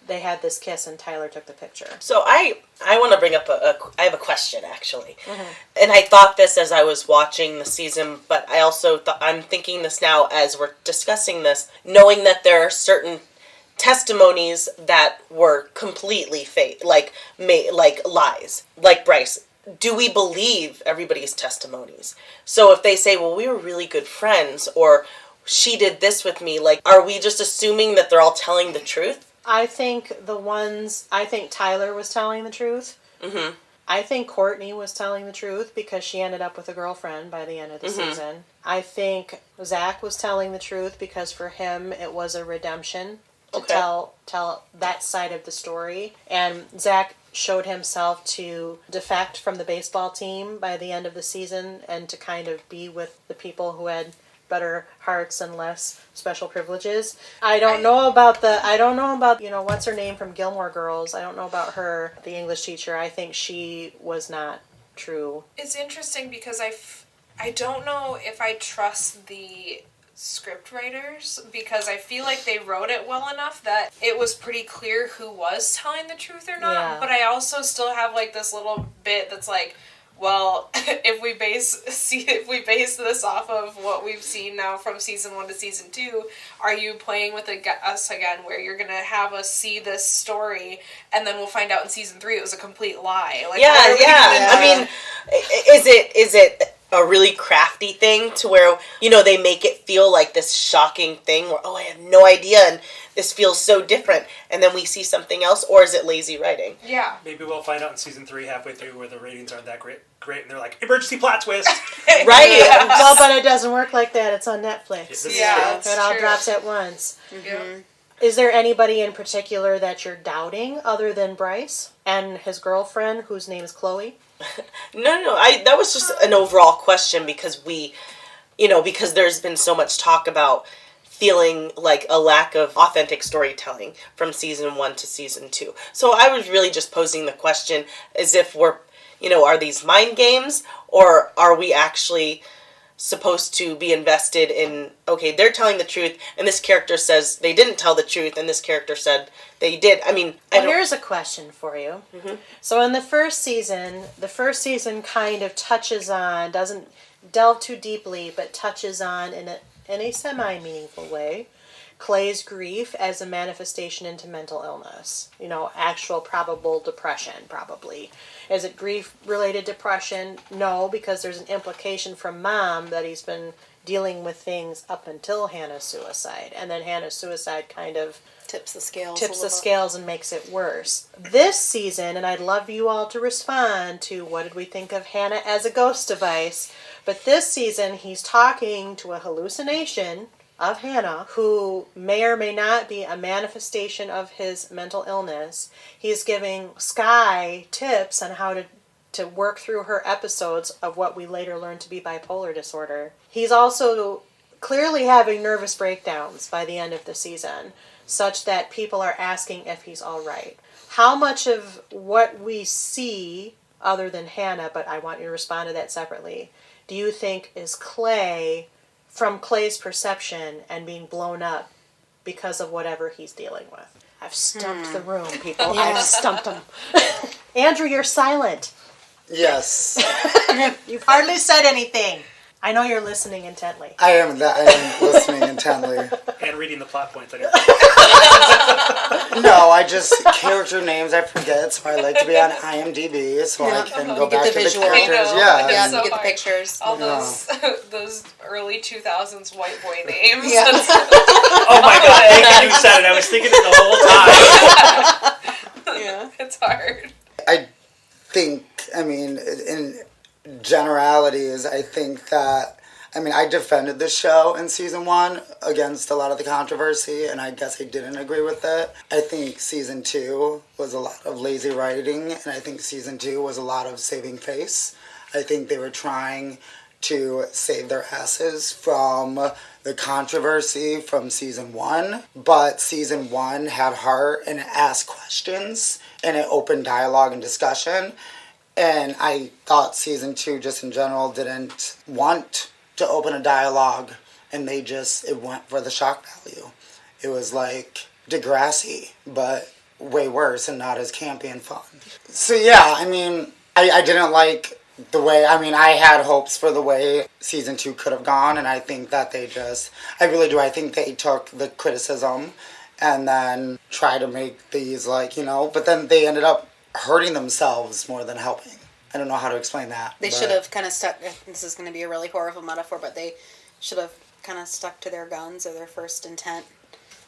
they had this kiss and Tyler took the picture. So I want to bring up I have a question, actually. And I thought this as I was watching the season, but I also I'm thinking this now as we're discussing this, knowing that there are certain testimonies that were completely fake, like lies, like Bryce. Do we believe everybody's testimonies? So if they say, well, we were really good friends, or she did this with me, like, are we just assuming that they're all telling the truth? I think Tyler was telling the truth. I think Courtney was telling the truth because she ended up with a girlfriend by the end of the season. I think Zach was telling the truth because for him it was a redemption to tell that side of the story. And Zach showed himself to defect from the baseball team by the end of the season and to kind of be with the people who had better hearts and less special privileges. I don't know about what's her name from Gilmore Girls. I don't know about her, the English teacher. I think she was not true. It's interesting because I don't know if I trust the script writers, because I feel like they wrote it well enough that it was pretty clear who was telling the truth or not. Yeah. But I also still have like this little bit that's like, well, if we base this off of what we've seen now from season 1 to season 2, are you playing with us again, where you're gonna have us see this story and then we'll find out in season 3 it was a complete lie? Like, Yeah. I I mean, is it a really crafty thing to where, you know, they make it feel like this shocking thing where, oh, I have no idea and this feels so different, and then we see something else, or is it lazy writing? Yeah. Maybe we'll find out in season 3 halfway through where the ratings aren't that great, and they're like, emergency plot twist. Right. Yes. Well, but it doesn't work like that. It's on Netflix. Yeah, It all drops at once. Yeah. Is there anybody in particular that you're doubting other than Bryce and his girlfriend, whose name is Chloe? No. That was just an overall question because because there's been so much talk about feeling like a lack of authentic storytelling from season 1 to season 2. So I was really just posing the question as if we're, are these mind games, or are we actually supposed to be invested in, okay, they're telling the truth, and this character says they didn't tell the truth, and this character said they did. I mean, Here's a question for you. Mm-hmm. So in the first season kind of touches on, doesn't delve too deeply, but touches on in a semi-meaningful way, Clay's grief as a manifestation into mental illness. Actual probable depression, probably. Is it grief-related depression? No, because there's an implication from Mom that he's been dealing with things up until Hannah's suicide. And then Hannah's suicide kind of tips the scales and makes it worse. This season, and I'd love you all to respond to what did we think of Hannah as a ghost device, but this season he's talking to a hallucination of Hannah, who may or may not be a manifestation of his mental illness. He's giving Sky tips on how to work through her episodes of what we later learn to be bipolar disorder. He's also clearly having nervous breakdowns by the end of the season, such that people are asking if he's all right. How much of what we see, other than Hannah, but I want you to respond to that separately, do you think is Clay, from Clay's perception and being blown up because of whatever he's dealing with? I've stumped the room, people. Yeah. I've stumped him. Andrew, you're silent. Yes. You've hardly said anything. I know you're listening intently. I am listening intently. And reading the plot points on your No, character names I forget, so I like to be on IMDb so I can go back to the characters. Yeah, so you get the pictures. All those early 2000s white boy names. Yeah. Oh my god, thank you said it. I was thinking it the whole time. Yeah. It's hard. I think, in generalities, I think that, I defended the show in season 1 against a lot of the controversy, and I guess I didn't agree with it. I think season 2 was a lot of lazy writing, and I think season 2 was a lot of saving face. I think they were trying to save their asses from the controversy from season 1, but season 1 had heart and it asked questions, and it opened dialogue and discussion. And I thought season 2, just in general, didn't want to open a dialogue, and it went for the shock value. It was like Degrassi, but way worse and not as campy and fun. So yeah, I didn't like the way, I had hopes for the way season 2 could have gone, and I think that I really do. I think they took the criticism and then tried to make these but then they ended up hurting themselves more than helping. I don't know how to explain that. They should have kind of stuck, this is going to be a really horrible metaphor, but they should have kind of stuck to their guns or their first intent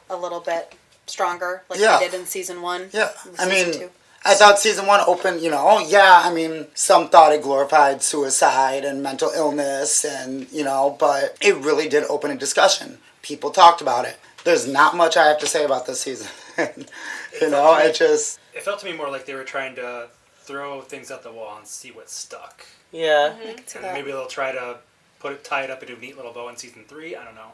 a little bit stronger, like they did in season 1. Yeah. Season 2. I thought season 1 opened, some thought it glorified suicide and mental illness and, but it really did open a discussion. People talked about it. There's not much I have to say about this season. It felt to me more like they were trying to throw things at the wall and see what stuck. Yeah. Mm-hmm. And maybe they'll try to tie it up into a neat little bow in season 3. I don't know.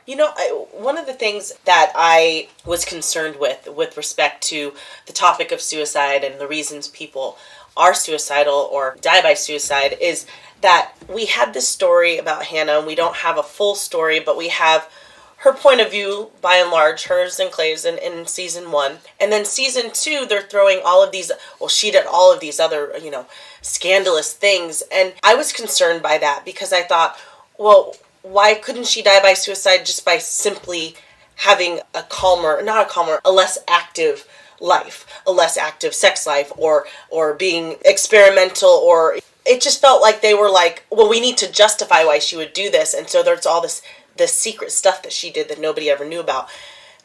One of the things that I was concerned with respect to the topic of suicide and the reasons people are suicidal or die by suicide is that we had this story about Hannah, and we don't have a full story, but we have her point of view, by and large, hers and Clay's in season 1. And then season 2, they're throwing all of these, well, she did all of these other, scandalous things. And I was concerned by that because I thought, well, why couldn't she die by suicide just by simply having a less active life, a less active sex life, or being experimental, or it just felt like they were like, well, we need to justify why she would do this, and so there's all this secret stuff that she did that nobody ever knew about,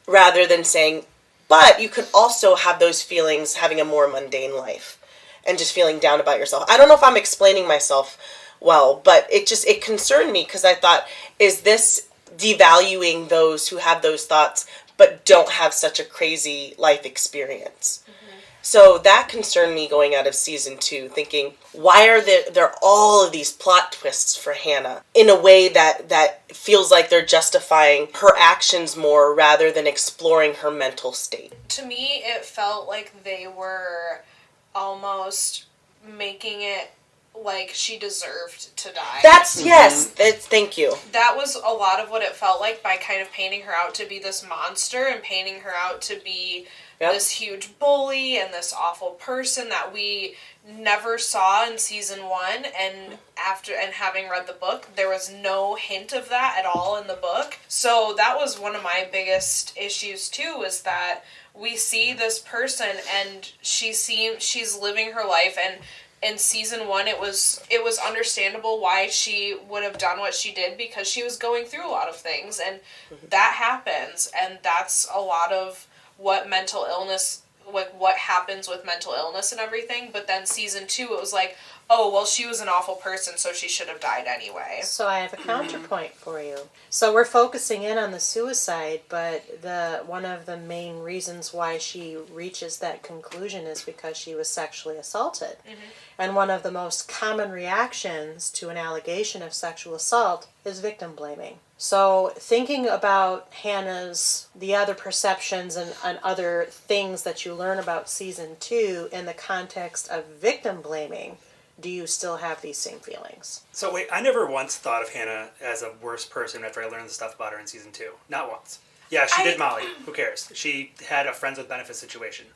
rather than saying, but you could also have those feelings having a more mundane life and just feeling down about yourself. I don't know if I'm explaining myself well, but it concerned me because I thought, is this devaluing those who have those thoughts but don't have such a crazy life experience? So that concerned me going out of season 2, thinking, why are there all of these plot twists for Hannah in a way that feels like they're justifying her actions more rather than exploring her mental state? To me, it felt like they were almost making it like she deserved to die. Thank you. That was a lot of what it felt like, by kind of painting her out to be this monster and painting her out to be this huge bully and this awful person that we never saw in season 1. And having read the book, there was no hint of that at all in the book. So that was one of my biggest issues too, was that we see this person and she's living her life, and in season 1, it was understandable why she would have done what she did, because she was going through a lot of things, and that happens, and that's a lot of what mental illness, like what happens with mental illness and everything. But then season 2, it was like, oh, well, she was an awful person, so she should have died anyway. So I have a counterpoint for you. So we're focusing in on the suicide, but one of the main reasons why she reaches that conclusion is because she was sexually assaulted. And one of the most common reactions to an allegation of sexual assault is victim blaming. So thinking about the other perceptions and other things that you learn about season 2 in the context of victim blaming, do you still have these same feelings? So wait, I never once thought of Hannah as a worse person after I learned the stuff about her in season 2. Not once. Yeah, she did Molly. Who cares? She had a friends with benefits situation.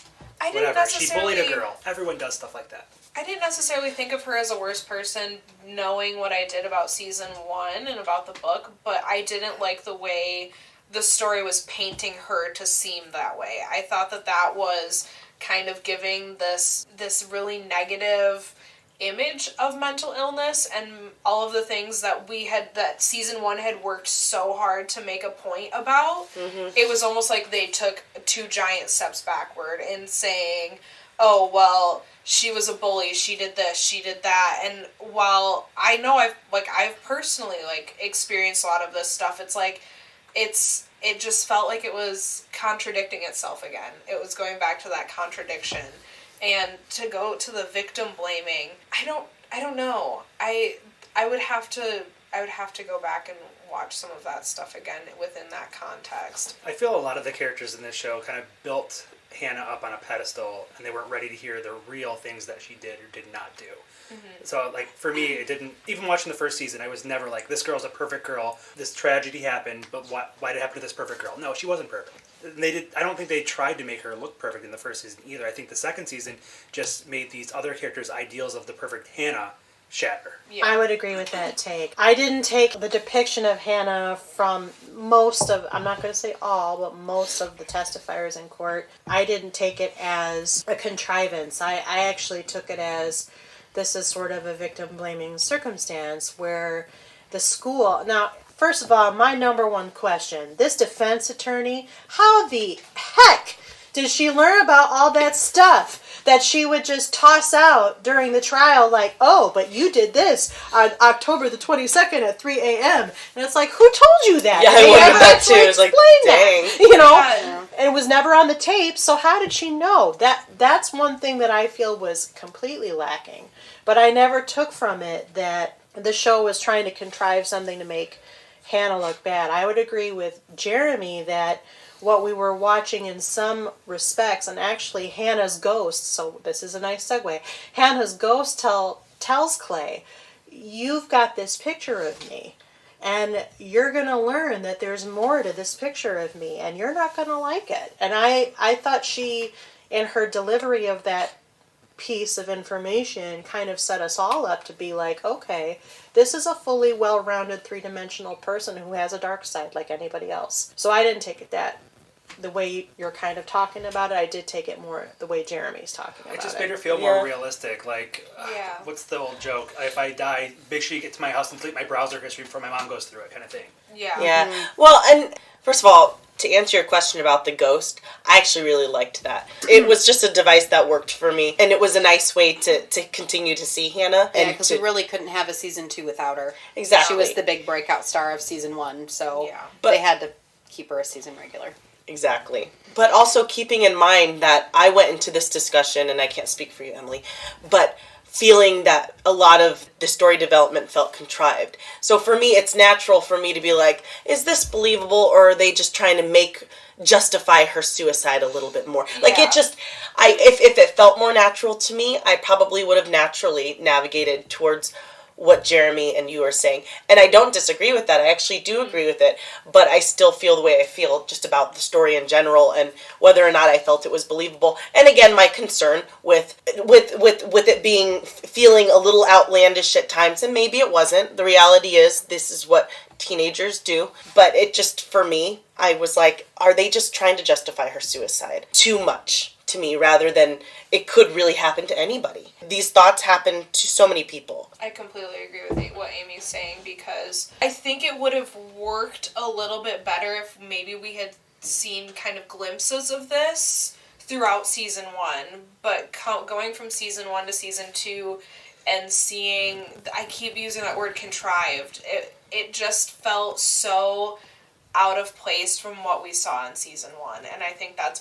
Whatever. She bullied a girl. Everyone does stuff like that. I didn't necessarily think of her as a worse person knowing what I did about season 1 and about the book, but I didn't like the way the story was painting her to seem that way. I thought that was kind of giving this really negative image of mental illness and all of the things that that season 1 had worked so hard to make a point about. It was almost like they took 2 giant steps backward in saying, oh, well, she was a bully, she did this, she did that. And while I know I've personally experienced a lot of this stuff, it's like it just felt like it was contradicting itself again. It was going back to that contradiction. And to go to the victim blaming, I don't know. I would have to go back and watch some of that stuff again within that context. I feel a lot of the characters in this show kind of built Hannah up on a pedestal, and they weren't ready to hear the real things that she did or did not do. So, for me, it didn't... Even watching the first season, I was never like, this girl's a perfect girl, this tragedy happened, but why did it happen to this perfect girl? No, she wasn't perfect. I don't think they tried to make her look perfect in the first season either. I think the second season just made these other characters' ideals of the perfect Hannah shatter. Yeah. I would agree with that take. I didn't take the depiction of Hannah from most of, I'm not going to say all, but most of the testifiers in court. I didn't take it as a contrivance. I actually took it as, this is sort of a victim-blaming circumstance where the school... Now, first of all, my number one question, this defense attorney, how the heck did she learn about all that stuff that she would just toss out during the trial, like, oh, but you did this on October the 22nd at 3 a.m. And it's like, who told you that? Yeah, I wondered that too. It was like, dang. That, you know? Yeah. And it was never on the tape, so how did she know? That's one thing that I feel was completely lacking. But I never took from it that the show was trying to contrive something to make Hannah look bad. I would agree with Jeremy that what we were watching in some respects, and actually Hannah's ghost, so this is a nice segue, Hannah's ghost tells Clay, you've got this picture of me, And you're going to learn that there's more to this picture of me, and you're not going to like it. And I thought she, in her delivery of that piece of information, kind of set us all up to be like, okay, this is a fully well-rounded three-dimensional person who has a dark side like anybody else. So I didn't take it the way you're kind of talking about it. I did take it more the way Jeremy's talking about it. It just made her feel more realistic. Like, Yeah. What's the old joke? If I die, make sure you get to my house and delete my browser history before my mom goes through it, kind of thing. Yeah. Yeah. Well, and first of all, to answer your question about the ghost, I actually really liked that. It was just a device that worked for me, and it was a nice way to continue to see Hannah. Yeah, because we really couldn't have a season 2 without her. Exactly. She was the big breakout star of season 1, so But they had to keep her a season regular. Exactly. But also keeping in mind that I went into this discussion, and I can't speak for you, Emily, but feeling that a lot of the story development felt contrived. So for me, it's natural for me to be like, is this believable, or are they just trying to justify her suicide a little bit more? Like, it just, if it felt more natural to me, I probably would have naturally navigated towards what Jeremy and you are saying. And I don't disagree with that. I actually do agree with it. But I still feel the way I feel just about the story in general and whether or not I felt it was believable. And again, my concern with it feeling a little outlandish at times, and maybe it wasn't. The reality is this is what teenagers do. But it just, for me, I was like, are they just trying to justify her suicide too much to me, rather than it could really happen to anybody? These thoughts happen to so many people. I completely agree with what Amy's saying, because I think it would have worked a little bit better if maybe we had seen kind of glimpses of this throughout season 1, but going from season 1 to season 2 and seeing, I keep using that word, contrived, it just felt so out of place from what we saw in season 1. And I think that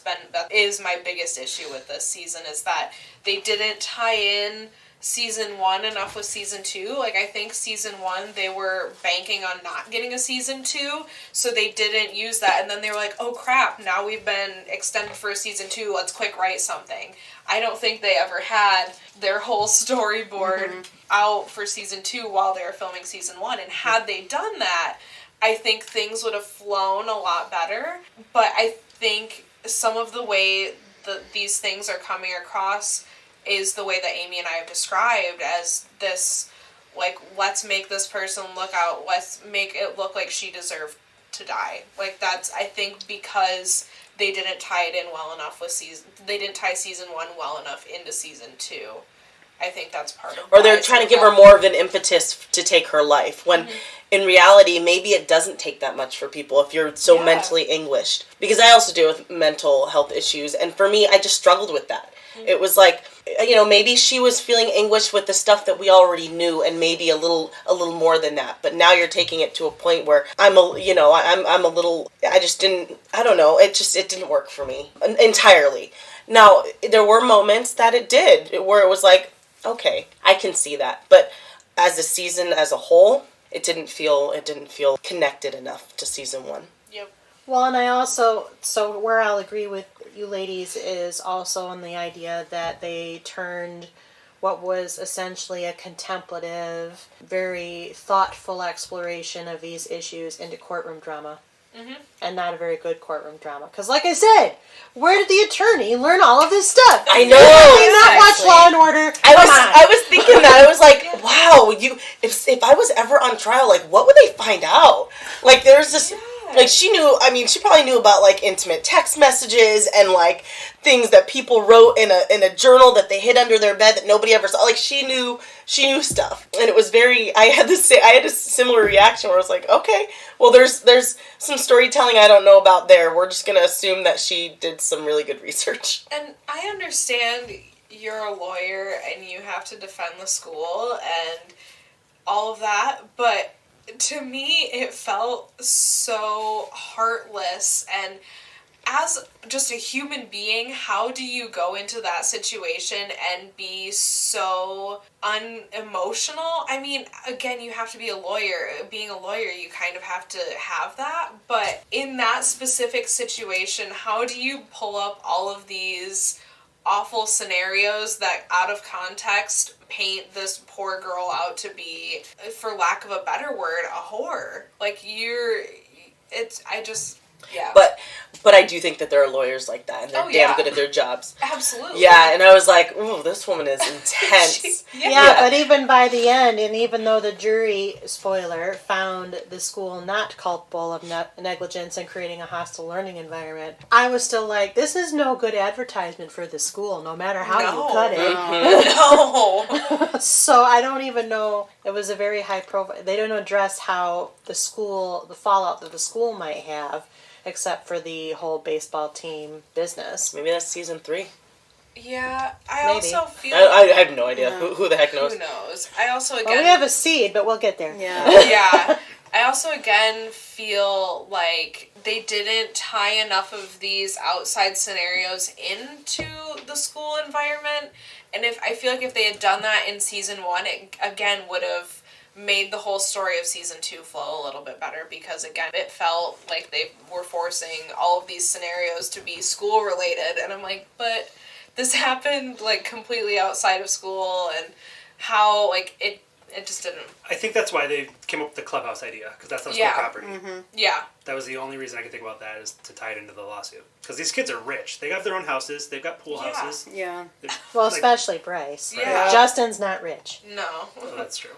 is my biggest issue with this season, is that they didn't tie in season 1 enough with season 2. Like, I think season 1 they were banking on not getting a season 2, so they didn't use that, and then they were like, oh crap, now we've been extended for a season 2, let's quick write something. I don't think they ever had their whole storyboard out for season 2 while they were filming season 1, and had they done that, I think things would have flown a lot better. But I think some of the way that these things are coming across is the way that Amy and I have described as this, like, let's make this person look out, let's make it look like she deserved to die. Like, that's, I think, because they didn't tie it in well enough they didn't tie season 1 well enough into season 2. I think that's part of it. Or they're trying to give her more of an impetus to take her life, when in reality, maybe it doesn't take that much for people if you're so mentally anguished. Because I also deal with mental health issues, and for me, I just struggled with that. It was like, maybe she was feeling anguish with the stuff that we already knew, and maybe a little more than that. But now you're taking it to a point where I just didn't, I don't know, it didn't work for me entirely. Now, there were moments that it did, where it was like, okay, I can see that. But as a season as a whole, it didn't feel connected enough to season 1. Yep. Well, and so where I'll agree with you ladies is also on the idea that they turned what was essentially a contemplative, very thoughtful exploration of these issues into courtroom drama. And not a very good courtroom drama. Because, like I said, where did the attorney learn all of this stuff? I know. Did you not watch Law and Order? I was thinking that. I was like, wow, if I was ever on trial, like, what would they find out? Like, there's this... Like, she probably knew about, like, intimate text messages and, like, things that people wrote in a journal that they hid under their bed that nobody ever saw. Like, she knew stuff. And it was very, I had a similar reaction where I was like, okay, well, there's some storytelling I don't know about there. We're just going to assume that she did some really good research. And I understand you're a lawyer and you have to defend the school and all of that, but to me, it felt so heartless. And as just a human being, how do you go into that situation and be so unemotional? I mean, again, you have to be a lawyer. Being a lawyer, you kind of have to have that. But in that specific situation, how do you pull up all of these awful scenarios that, out of context, paint this poor girl out to be, for lack of a better word, a whore? Like, yeah. But I do think that there are lawyers like that, and they're damn good at their jobs. Absolutely. Yeah, and I was like, ooh, this woman is intense. Yeah, but even by the end, and even though the jury, spoiler, found the school not culpable of negligence and creating a hostile learning environment, I was still like, this is no good advertisement for the school, no matter how you cut it. No. So I don't even know, it was a very high profile, they don't address how the fallout that the school might have, except for the whole baseball team business. Maybe that's season 3. Yeah, I Maybe. also feel... I have no idea. Who the heck knows? Who knows? I also, again... Well, we have a seed, but we'll get there. Yeah. Yeah. I also, again, feel like they didn't tie enough of these outside scenarios into the school environment. And I feel like if they had done that in season 1, it, again, would have made the whole story of season 2 flow a little bit better, because again it felt like they were forcing all of these scenarios to be school related, and I'm like, but this happened like completely outside of school, and how like it just didn't. I think that's why they came up with the clubhouse idea, because that's the school property. Yeah, that was the only reason I could think about that, is to tie it into the lawsuit, because these kids are rich. They have their own houses, they've got pool houses. Yeah. Well, especially Bryce. Yeah. Justin's not rich. no. Oh, that's true.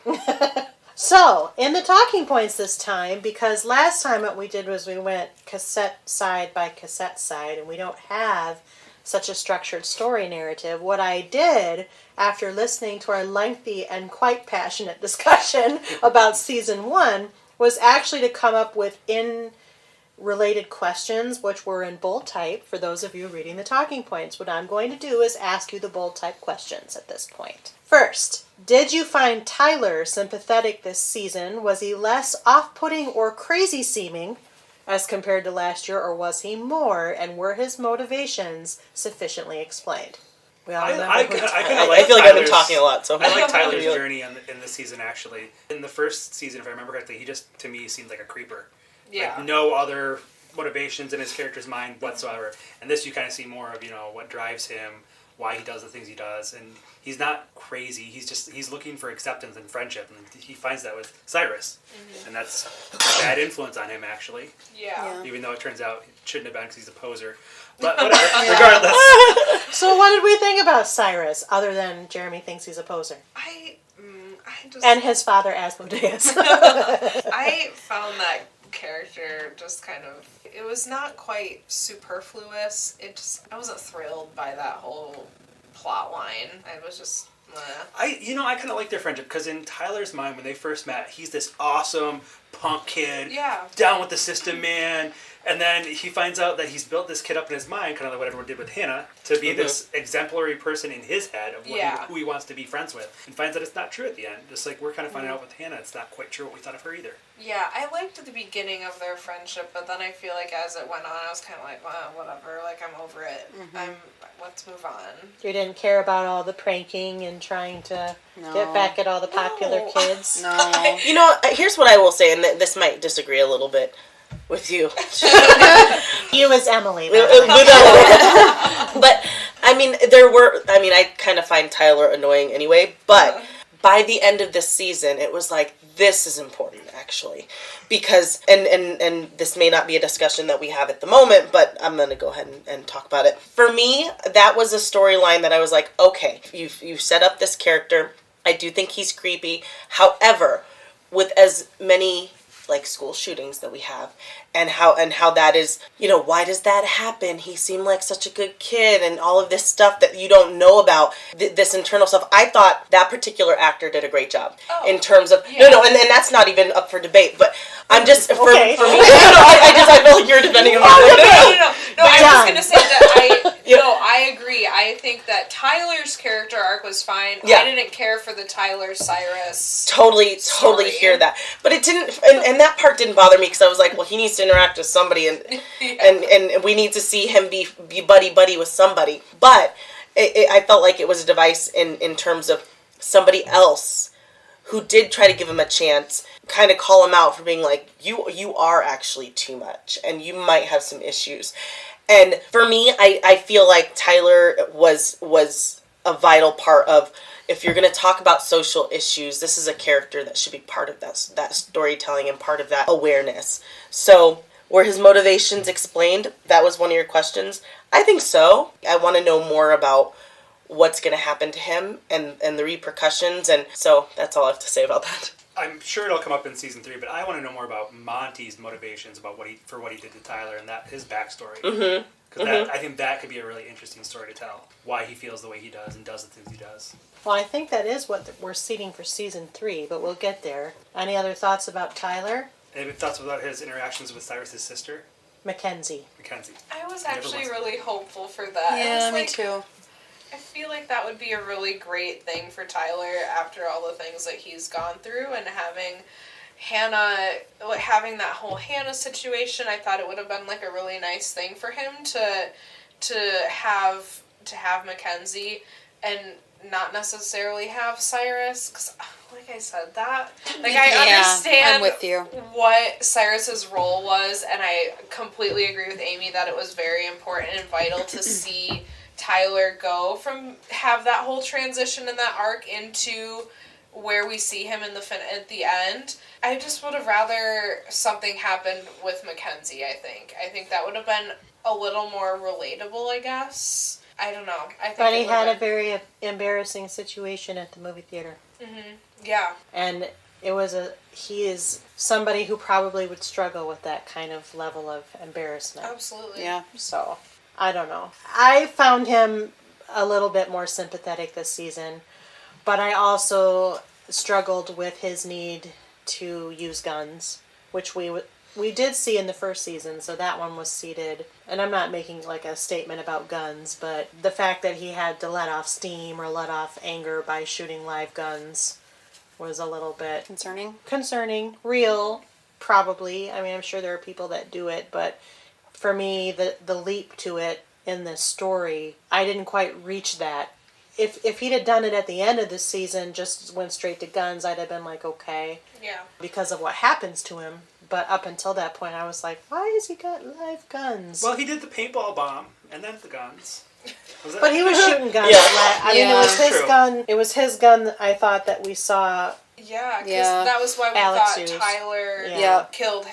So, in the talking points this time, because last time what we did was we went cassette side by cassette side, and we don't have such a structured story narrative, what I did after listening to our lengthy and quite passionate discussion about season 1 was actually to come up with related questions, which were in bold type for those of you reading the talking points. What I'm going to do is ask you the bold type questions at this point. First, did you find Tyler sympathetic this season? Was he less off-putting or crazy seeming as compared to last year, or was he more, and were his motivations sufficiently explained? We all remember I I feel like Tyler's- I've been talking a lot, so I like Tyler's journey in this season, actually. In the first season, if I remember correctly, he just, to me, seemed like a creeper. Yeah. Like, no other motivations in his character's mind whatsoever. And this, you kind of see more of, what drives him, why he does the things he does. And he's not crazy. He's looking for acceptance and friendship. And he finds that with Cyrus. Mm-hmm. And that's a bad influence on him, actually. Yeah. Even though it turns out it shouldn't have been, because he's a poser. But whatever, regardless. So what did we think about Cyrus, other than Jeremy thinks he's a poser? I just... And his father, Asmodeus. I found that character just kind of... It was not quite superfluous. I wasn't thrilled by that whole plot line. I was just... I kind of like their friendship, because in Tyler's mind, when they first met, he's this awesome punk kid, down with the system, man. And then he finds out that he's built this kid up in his mind, kind of like what everyone did with Hannah, to be this exemplary person in his head of who he wants to be friends with. And finds that it's not true at the end. Just like we're kind of finding out with Hannah, it's not quite true what we thought of her either. Yeah, I liked the beginning of their friendship, but then I feel like as it went on, I was kind of like, well, whatever, like, I'm over it. Let's move on. You didn't care about all the pranking and trying to get back at all the popular kids? No. Here's what I will say, and this might disagree a little bit with you. You as Emily. But, I kind of find Tyler annoying anyway, but by the end of this season, it was like, this is important, actually. Because, and this may not be a discussion that we have at the moment, but I'm going to go ahead and talk about it. For me, that was a storyline that I was like, okay, you've set up this character. I do think he's creepy. However, with as many school shootings that we have, and how that is, why does that happen? He seemed like such a good kid, and all of this stuff that you don't know about, this internal stuff. I thought that particular actor did a great job in terms of and that's not even up for debate, but I'm just for me. I feel like you're defending him. No. I was gonna say that I agree. I think that Tyler's character arc was fine. Yeah. I didn't care for the Tyler Cyrus. Totally hear that, but it didn't, and that part didn't bother me, because I was like, well, he needs to interact with somebody, and we need to see him be buddy with somebody. But I felt like it was a device in terms of somebody else who did try to give him a chance, kind of call him out for being like, you are actually too much, and you might have some issues. And for me, I feel like Tyler was a vital part of if you're going to talk about social issues, this is a character that should be part of that storytelling and part of that awareness. So, were his motivations explained? That was one of your questions. I think so. I want to know more about what's going to happen to him and the repercussions, and so that's all I have to say about that. I'm sure it'll come up in season 3, but I want to know more about Monty's motivations about what he did to Tyler and that his backstory. Mm-hmm. Because I think that could be a really interesting story to tell. Why he feels the way he does and does the things he does. Well, I think that is what we're seeding for season 3, but we'll get there. Any other thoughts about Tyler? Any thoughts about his interactions with Cyrus's sister? Mackenzie. I was actually really hopeful for that. Yeah, me like, too. I feel like that would be a really great thing for Tyler after all the things that he's gone through, and having Hannah, like having that whole Hannah situation. I thought it would have been like a really nice thing for him to have Mackenzie and not necessarily have Cyrus, because like I said, that like I understand I'm with you. what Cyrus's role was, and I completely agree with Amy that it was very important and vital to see Tyler have that whole transition in that arc into where we see him in at the end. I just would have rather something happened with Mackenzie, I think that would have been a little more relatable, I guess. I don't know. But he had a very embarrassing situation at the movie theater. Mm-hmm. Yeah. And he is somebody who probably would struggle with that kind of level of embarrassment. Absolutely. Yeah. So, I don't know. I found him a little bit more sympathetic this season, but I also struggled with his need to use guns, which we did see in the first season, so that one was seeded. And I'm not making like a statement about guns, but the fact that he had to let off steam or let off anger by shooting live guns was a little bit concerning. Real, probably. I mean, I'm sure there are people that do it, but for me, the leap to it in this story, I didn't quite reach that. If he'd have done it at the end of the season, just went straight to guns, I'd have been like, okay. Yeah. Because of what happens to him. But up until that point, I was like, why has he got live guns? Well, he did the paintball bomb, and then the guns. But he was shooting guns. Yeah. I mean, it was his True. gun. It was his gun, I thought, that we saw. Yeah, because that was why we Alex thought used. Tyler killed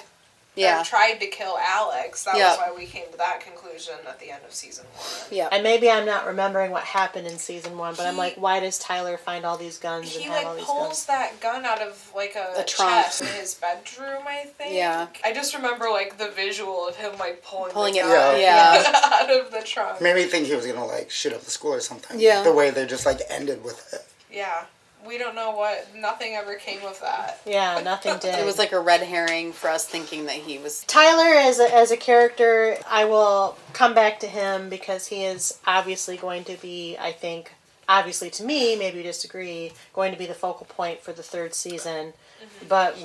Yeah. tried to kill Alex. That was why we came to that conclusion at the end of season 1. Yeah. And maybe I'm not remembering what happened in season 1, but I'm like, why does Tyler find all these guns and He have all these pulls guns? that gun out of like a trunk chest in his bedroom, I think. Yeah. I just remember like the visual of him like pulling it the gun out of the trunk. Made me think he was gonna like shoot up the school or something. Yeah. The way they just like ended with it. Yeah. We don't know nothing ever came of that. Yeah, nothing did. It was like a red herring for us thinking that he was... Tyler, as a character, I will come back to him because he is obviously going to be, I think, obviously to me, maybe you disagree, going to be the focal point for the 3rd season. Mm-hmm. But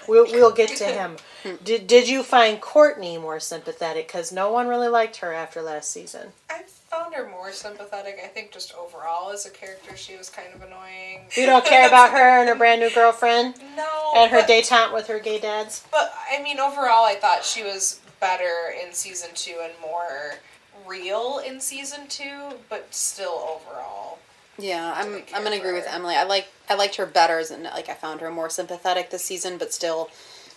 we'll get to him. Did you find Courtney more sympathetic? Because no one really liked her after last season. I found her more sympathetic. I think just overall as a character, she was kind of annoying. You don't care about her and her brand new girlfriend? No. And her detente with her gay dads? But, I mean, overall, I thought she was better in season 2 and more real in season 2, but still overall. Yeah, I'm gonna agree with Emily. I liked her better, and like I found her more sympathetic this season, but still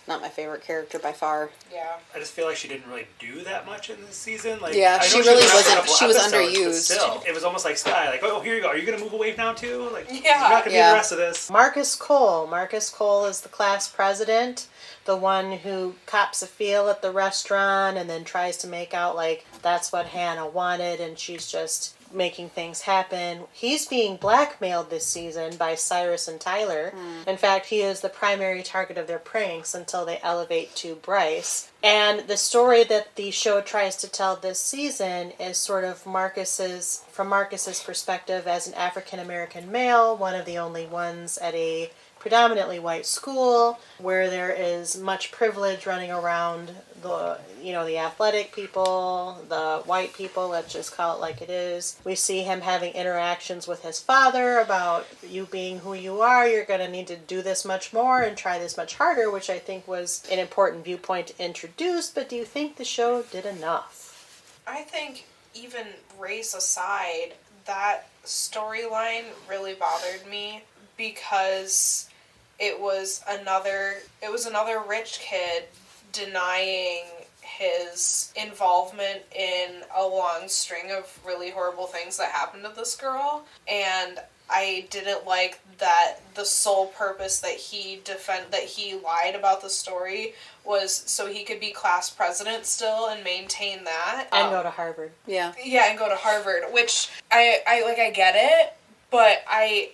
not my favorite character by far. Yeah. I just feel like she didn't really do that much in this season. Like, yeah, I know she really was wasn't. in a couple She was episodes, but underused. Still, it was almost like Sky. Like, oh, here you go. Are you gonna move away now too? Like, Yeah. you're not gonna be in the rest of this. Marcus Cole. Marcus Cole is the class president, the one who cops a feel at the restaurant and then tries to make out like that's what Hannah wanted and she's just making things happen. He's being blackmailed this season by Cyrus and Tyler. In fact, he is the primary target of their pranks until they elevate to Bryce. And the story that the show tries to tell this season is sort of from Marcus's perspective as an African American male, one of the only ones at a predominantly white school where there is much privilege running around the athletic people, the white people, let's just call it like it is. We see him having interactions with his father about you being who you are, you're going to need to do this much more and try this much harder, which I think was an important viewpoint to introduce, but do you think the show did enough? I think even race aside, that storyline really bothered me because it was another rich kid denying his involvement in a long string of really horrible things that happened to this girl, and I didn't like that the sole purpose that he lied about the story was so he could be class president still and maintain that. And go to Harvard. Yeah. Yeah, and go to Harvard, which I get it, but I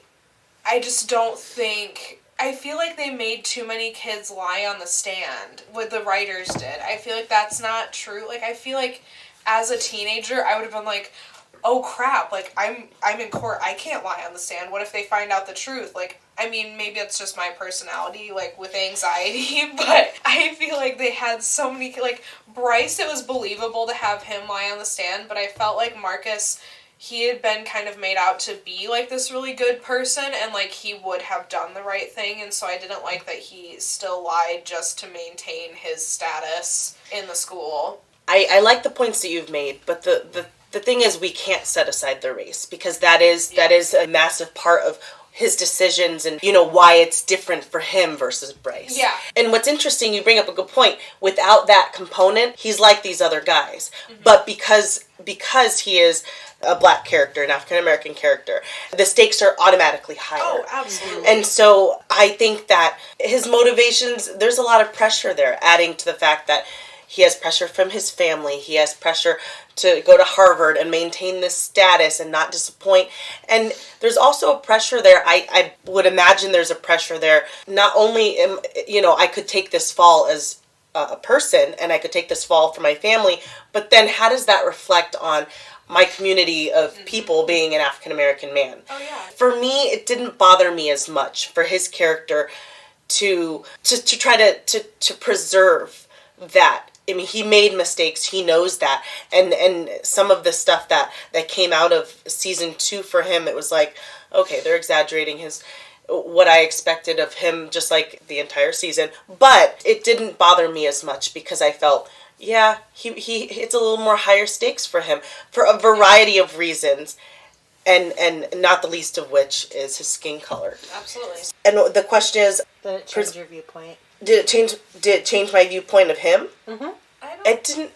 just don't think... I feel like they made too many kids lie on the stand. What the writers did. I feel like that's not true. Like, I feel like as a teenager, I would have been like, oh crap, like, I'm in court, I can't lie on the stand. What if they find out the truth? Like, I mean, maybe it's just my personality, like, with anxiety, but I feel like they had so many, like, Bryce, it was believable to have him lie on the stand, but I felt like Marcus... he had been kind of made out to be, like, this really good person, and, like, he would have done the right thing, and so I didn't like that he still lied just to maintain his status in the school. I like the points that you've made, but the thing is we can't set aside the race, because that is a massive part of his decisions and, you know, why it's different for him versus Bryce. Yeah. And what's interesting, you bring up a good point, without that component, he's like these other guys. Mm-hmm. But because he is a black character, an African-American character, the stakes are automatically higher. Oh, absolutely. And so I think that his motivations, there's a lot of pressure there, adding to the fact that he has pressure from his family. He has pressure to go to Harvard and maintain this status and not disappoint. And there's also a pressure there. I would imagine there's a pressure there. Not only, I could take this fall as a person and I could take this fall for my family, but then how does that reflect on my community of people being an African-American man? Oh, yeah. For me, it didn't bother me as much for his character to try to preserve that. I mean, he made mistakes. He knows that. And some of the stuff that came out of season 2 for him, it was like, okay, they're exaggerating what I expected of him, just like the entire season. But it didn't bother me as much because I felt, yeah, it's a little more higher stakes for him for a variety of reasons. And not the least of which is his skin color. Absolutely. And the question is, Did it change your viewpoint? Did it change my viewpoint of him? Mm-hmm. It didn't.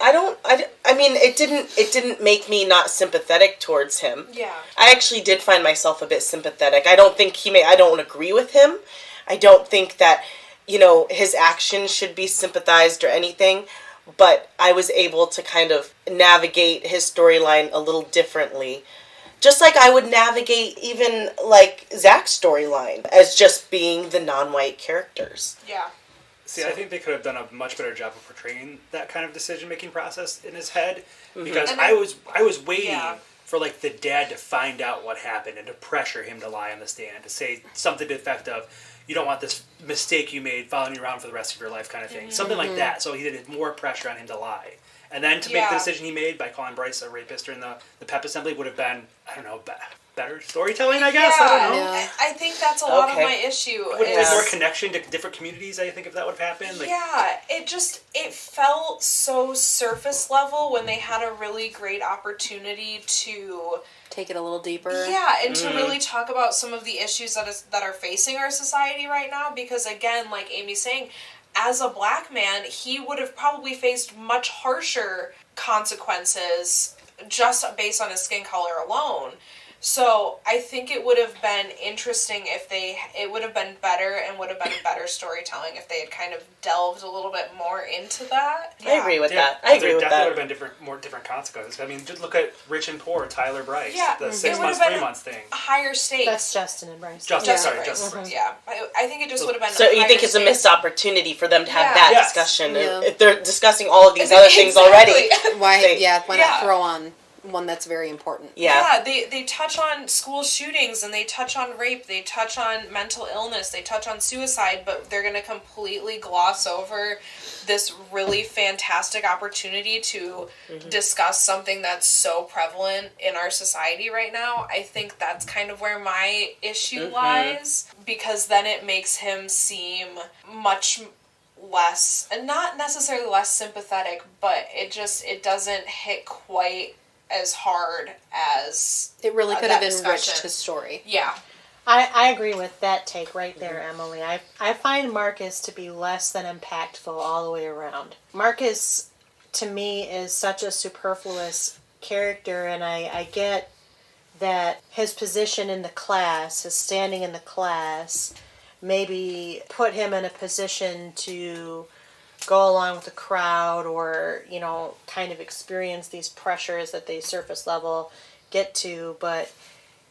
It didn't make me not sympathetic towards him. Yeah. I actually did find myself a bit sympathetic. I don't agree with him. I don't think that, his actions should be sympathized or anything. But I was able to kind of navigate his storyline a little differently. Just like I would navigate even, like, Zach's storyline as just being the non-white characters. Yeah. See, I think they could have done a much better job of portraying that kind of decision-making process in his head, because I was waiting for, like, the dad to find out what happened and to pressure him to lie on the stand, to say something to the effect of, you don't want this mistake you made following you around for the rest of your life kind of thing. Something like that, so he did more pressure on him to lie. And then to make the decision he made by calling Bryce a rapist during the pep assembly would have been, I don't know, better storytelling, I guess? I don't know. Yeah. I think that's a lot of my issue. Would have been more connection to different communities, I think, if that would have happened. Like, yeah, it felt so surface level when they had a really great opportunity to take it a little deeper. Yeah, and to really talk about some of the issues that are facing our society right now, because again, like Amy's saying, as a black man, he would have probably faced much harsher consequences just based on his skin color alone. So I think it would have been interesting it would have been better and would have been better storytelling if they had kind of delved a little bit more into that. Yeah. I agree with that. I agree with that. There would have been different consequences. I mean, just look at Rich and Poor, Tyler Bryce. Yeah, the 6 months, 3 months thing. Higher stakes. That's Justin and Bryce. Justin Bryce. Bryce. Yeah, I think it just would have been. So you think it's a missed opportunity for them to have that discussion? Yeah. If they're discussing all of these other things already, Why not throw on one that's very important? Yeah, they touch on school shootings, and they touch on rape, they touch on mental illness, they touch on suicide, but they're going to completely gloss over this really fantastic opportunity to discuss something that's so prevalent in our society right now. I think that's kind of where my issue lies, because then it makes him seem much less, and not necessarily less sympathetic, but it doesn't hit quite as hard as It really could have that enriched discussion. his story. Yeah. I agree with that take right there, Emily. I find Marcus to be less than impactful all the way around. Marcus, to me, is such a superfluous character, and I get that his position in the class, his standing in the class, maybe put him in a position to go along with the crowd or, you know, kind of experience these pressures that they surface level get to. But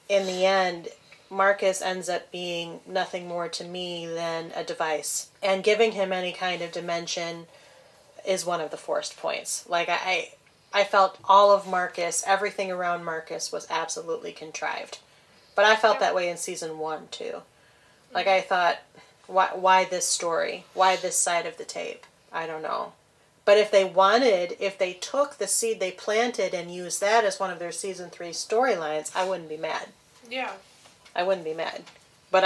in the end, Marcus ends up being nothing more to me than a device. And giving him any kind of dimension is one of the forced points. Like, I felt all of Marcus, everything around Marcus was absolutely contrived. But I felt that way in season 1, too. Like, I thought, why this story? Why this side of the tape? I don't know. But if they took the seed they planted and used that as one of their season 3 storylines, I wouldn't be mad. Yeah. I wouldn't be mad. But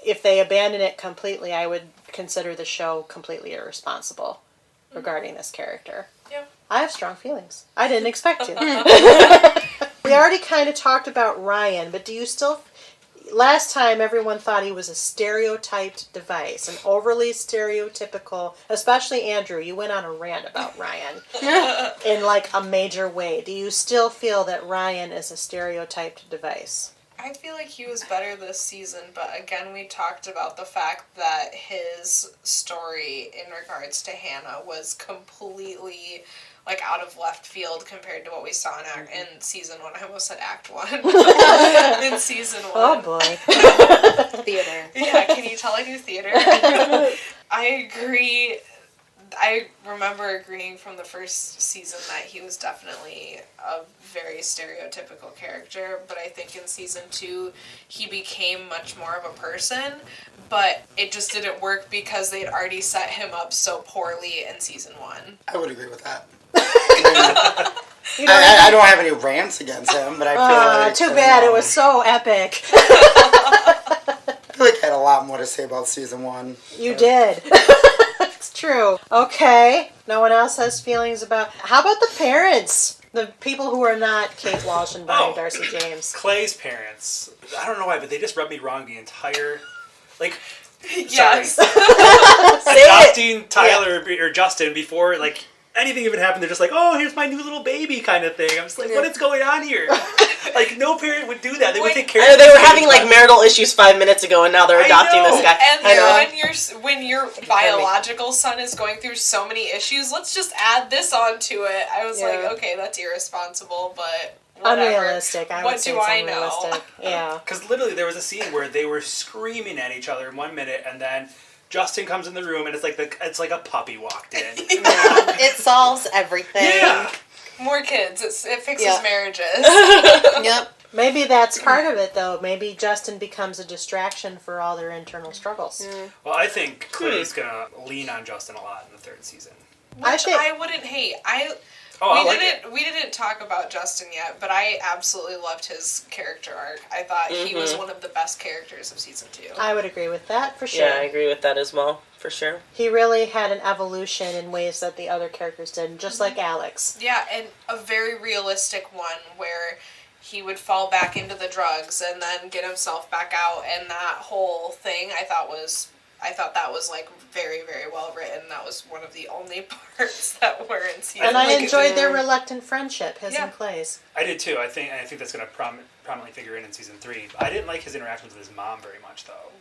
if they abandon it completely, I would consider the show completely irresponsible regarding this character. Yeah. I have strong feelings. I didn't expect to. We already kind of talked about Ryan, but do you still... Last time, everyone thought he was a stereotyped device, an overly stereotypical, especially Andrew. You went on a rant about Ryan in like a major way. Do you still feel that Ryan is a stereotyped device? I feel like he was better this season, but again, we talked about the fact that his story in regards to Hannah was completely, like, out of left field compared to what we saw in season 1. I almost said act 1. In season 1. Oh, boy. Theater. Yeah, can you tell I do theater? I agree. I remember agreeing from the first season that he was definitely a very stereotypical character, but I think in season 2 he became much more of a person, but it just didn't work because they'd already set him up so poorly in season 1. I would agree with that. I don't have any rants against him, but I feel like... Too bad, it was so epic. I feel like I had a lot more to say about season 1. You did. It's true. Okay. No one else has feelings about... How about the parents? The people who are not Kate Walsh and Brian Darcy James. Clay's parents. I don't know why, but they just rubbed me wrong the entire... Like... Yes. Sorry. Adopting Tyler or Justin before, like... anything even happened, they're just like, oh, here's my new little baby kind of thing. I'm just like, what is going on here? Like, no parent would do that. They would take care of They this were kid, having, like, marital issues 5 minutes ago, and now they're adopting this guy. And then when your biological son is going through so many issues, let's just add this onto it. I was like, okay, that's irresponsible, but whatever. Unrealistic. I what would say do it's I know? unrealistic. Yeah. Because literally there was a scene where they were screaming at each other in 1 minute, and then Justin comes in the room, and it's like a puppy walked in. It solves everything. Yeah. More kids. It fixes marriages. Yep. Maybe that's part of it, though. Maybe Justin becomes a distraction for all their internal struggles. Well, I think Clay's going to lean on Justin a lot in the 3rd season. Which I wouldn't hate. We didn't talk about Justin yet, but I absolutely loved his character arc. I thought he was one of the best characters of season 2. I would agree with that, for sure. Yeah, I agree with that as well, for sure. He really had an evolution in ways that the other characters didn't, just like Alex. Yeah, and a very realistic one where he would fall back into the drugs and then get himself back out, and that whole thing I thought that was like very, very well written. That was one of the only parts that were in season. And I enjoyed their reluctant friendship, his and Clay's. I did too. I think that's going to prominently figure in season 3. I didn't like his interactions with his mom very much, though.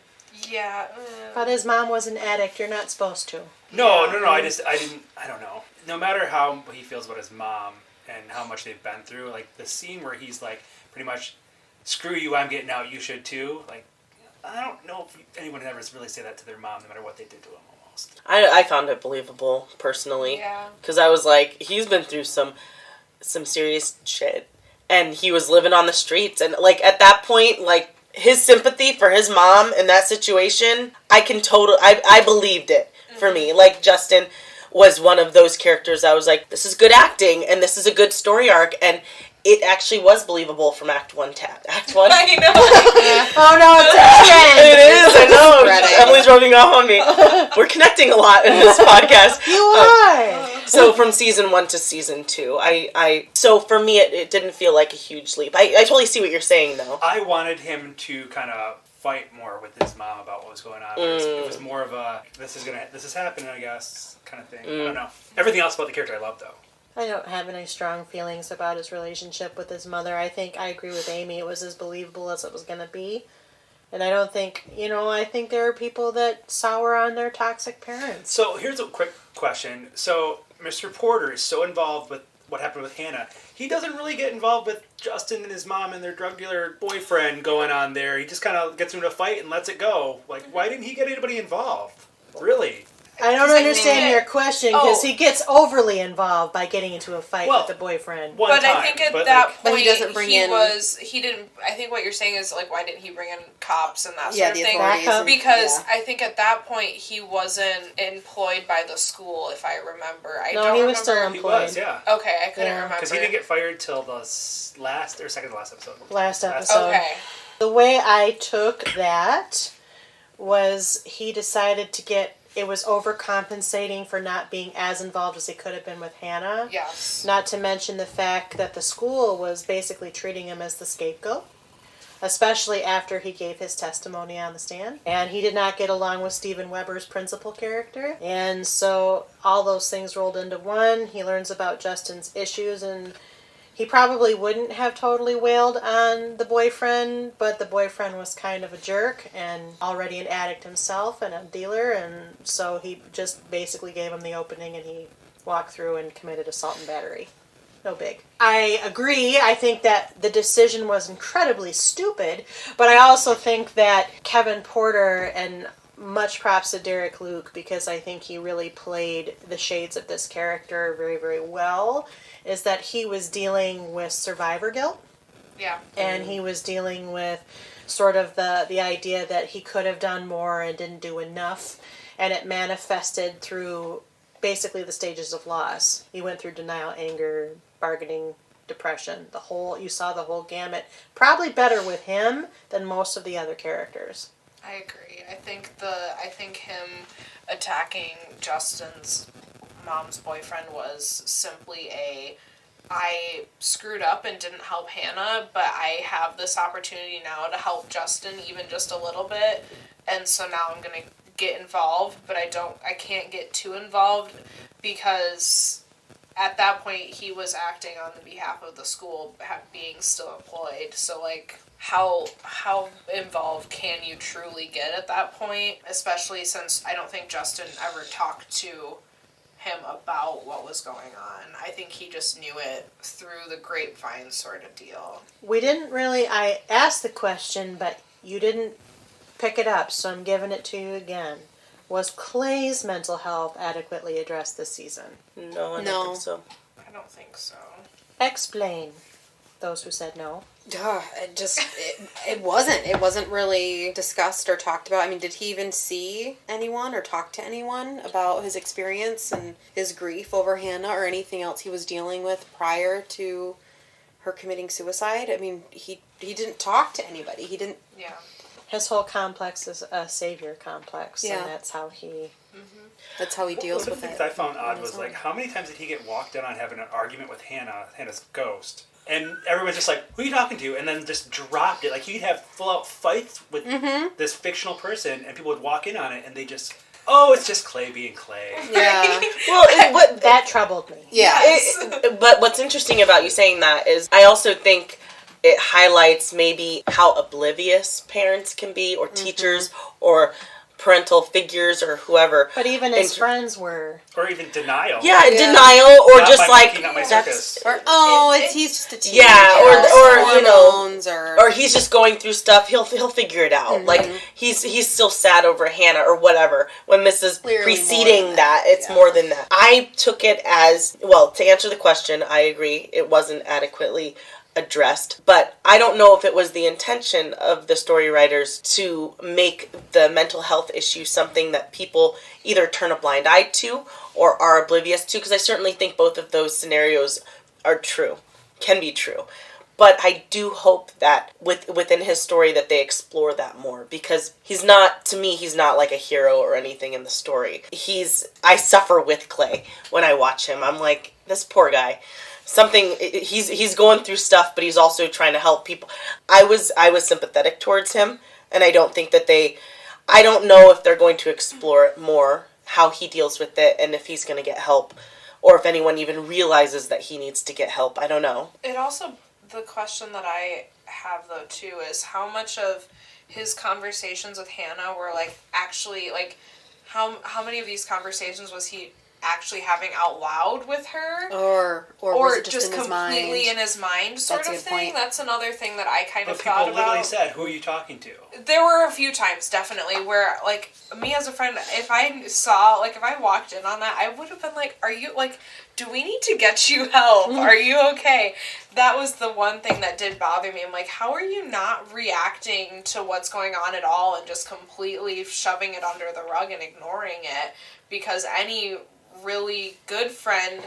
Yeah. But his mom was an addict. You're not supposed to. No. I don't know. No matter how he feels about his mom and how much they've been through, like the scene where he's like, pretty much, screw you, I'm getting out, you should too. Like, I don't know if anyone would ever really say that to their mom, no matter what they did to him, almost. I found it believable, personally. Yeah. Because I was like, he's been through some serious shit. And he was living on the streets. And, like, at that point, like, his sympathy for his mom in that situation, I believed it for me. Like, Justin was one of those characters I was like, this is good acting, and this is a good story arc, and it actually was believable from Act 1 to Act 1. I know. Oh no, it's a It is, I know. Emily's rubbing off on me. We're connecting a lot in this podcast. You are. So from season 1 to season 2, so for me it didn't feel like a huge leap. I totally see what you're saying though. I wanted him to kind of fight more with his mom about what was going on. It was more of a this is happening, I guess, kind of thing. I don't know. Everything else about the character I loved though. I don't have any strong feelings about his relationship with his mother. I think I agree with Amy. It was as believable as it was going to be. And I don't think, I think there are people that sour on their toxic parents. So here's a quick question. So Mr. Porter is so involved with what happened with Hannah. He doesn't really get involved with Justin and his mom and their drug dealer boyfriend going on there. He just kind of gets into a fight and lets it go. Like, why didn't he get anybody involved? Really? I don't understand your question because he gets overly involved by getting into a fight with the boyfriend. But I think at that point, but he doesn't bring in. He didn't. I think what you're saying is like, why didn't he bring in cops and that Yeah, sort of the thing? authorities. Because I think at that point he wasn't employed by the school, if I remember. I don't he remember. was still employed. He was, yeah. Okay, I couldn't remember. Because he didn't get fired till the last or second to last episode. Last episode. Okay. The way I took that was he decided to get. It was overcompensating for not being as involved as he could have been with Hannah. Yes. Not to mention the fact that the school was basically treating him as the scapegoat, especially after he gave his testimony on the stand. And he did not get along with Steven Weber's principal character. And so all those things rolled into one. He learns about Justin's issues, and he probably wouldn't have totally wailed on the boyfriend, but the boyfriend was kind of a jerk and already an addict himself and a dealer, and so he just basically gave him the opening and he walked through and committed assault and battery. No big. I agree. I think that the decision was incredibly stupid, but I also think that Kevin Porter, and much props to Derek Luke, because I think he really played the shades of this character very, very well, is that he was dealing with survivor guilt. Yeah. And he was dealing with sort of the idea that he could have done more and didn't do enough. And it manifested through basically the stages of loss. He went through denial, anger, bargaining, depression. You saw the whole gamut. Probably better with him than most of the other characters. I agree. I think him attacking Justin's mom's boyfriend was simply I screwed up and didn't help Hannah, but I have this opportunity now to help Justin even just a little bit, and so now I'm gonna get involved, but I can't get too involved because at that point he was acting on the behalf of the school being still employed, so like how involved can you truly get at that point, especially since I don't think Justin ever talked to him about what was going on. I think he just knew it through the grapevine sort of deal. I asked the question, but you didn't pick it up, so I'm giving it to you again. Was Clay's mental health adequately addressed this season? No, I don't think so. I don't think so. Explain. Those who said no. It wasn't really discussed or talked about. I mean, did he even see anyone or talk to anyone about his experience and his grief over Hannah or anything else he was dealing with prior to her committing suicide? I mean, he didn't talk to anybody. He didn't. Yeah. His whole complex is a savior complex, Yeah. and that's how he... That's how he deals with One of the it. things I found odd was like, how many times did he get walked in on having an argument with Hannah's ghost? And everyone's just like, who are you talking to? And then just dropped it. Like, he'd have full-out fights with this fictional person, and people would walk in on it, and they just, oh, it's just Clay being Clay. Yeah. Well, that troubled me. Yeah. But what's interesting about you saying that is I also think it highlights maybe how oblivious parents can be, or teachers, or parental figures, or whoever. But even his friends were... Or even denial. Yeah, denial, or Not just my like... monkey, not my that's- circus. Or, he's just a teenager. Yeah, or you know, hormones or he's just going through stuff. He'll figure it out. Like he's still sad over Hannah or whatever. When this is Clearly preceding more than that, it's more than that. I took it as, well, to answer the question, I agree it wasn't adequately addressed, but I don't know if it was the intention of the story writers to make the mental health issue something that people either turn a blind eye to or are oblivious to, because I certainly think both of those scenarios are true, can be true. But I do hope that within his story that they explore that more, because he's not like a hero or anything in the story. I suffer with Clay when I watch him. I'm like, this poor guy. He's going through stuff, but he's also trying to help people. I was sympathetic towards him, and I don't think that I don't know if they're going to explore it more, how he deals with it, and if he's going to get help, or if anyone even realizes that he needs to get help. I don't know. It also, the question that I have, though, too, is how much of his conversations with Hannah were, like, actually, like, how many of these conversations was he actually having out loud with her, or was it just in completely his mind? in his mind, sort That's a of good thing. point. That's another thing that I kind of But people thought literally about. said, "Who are you talking to?" There were a few times, definitely, where, like, me as a friend, if I walked in on that, I would have been like, "Are you, like, do we need to get you help? Are you okay?" That was the one thing that did bother me. I'm like, how are you not reacting to what's going on at all and just completely shoving it under the rug and ignoring it? Because any really good friend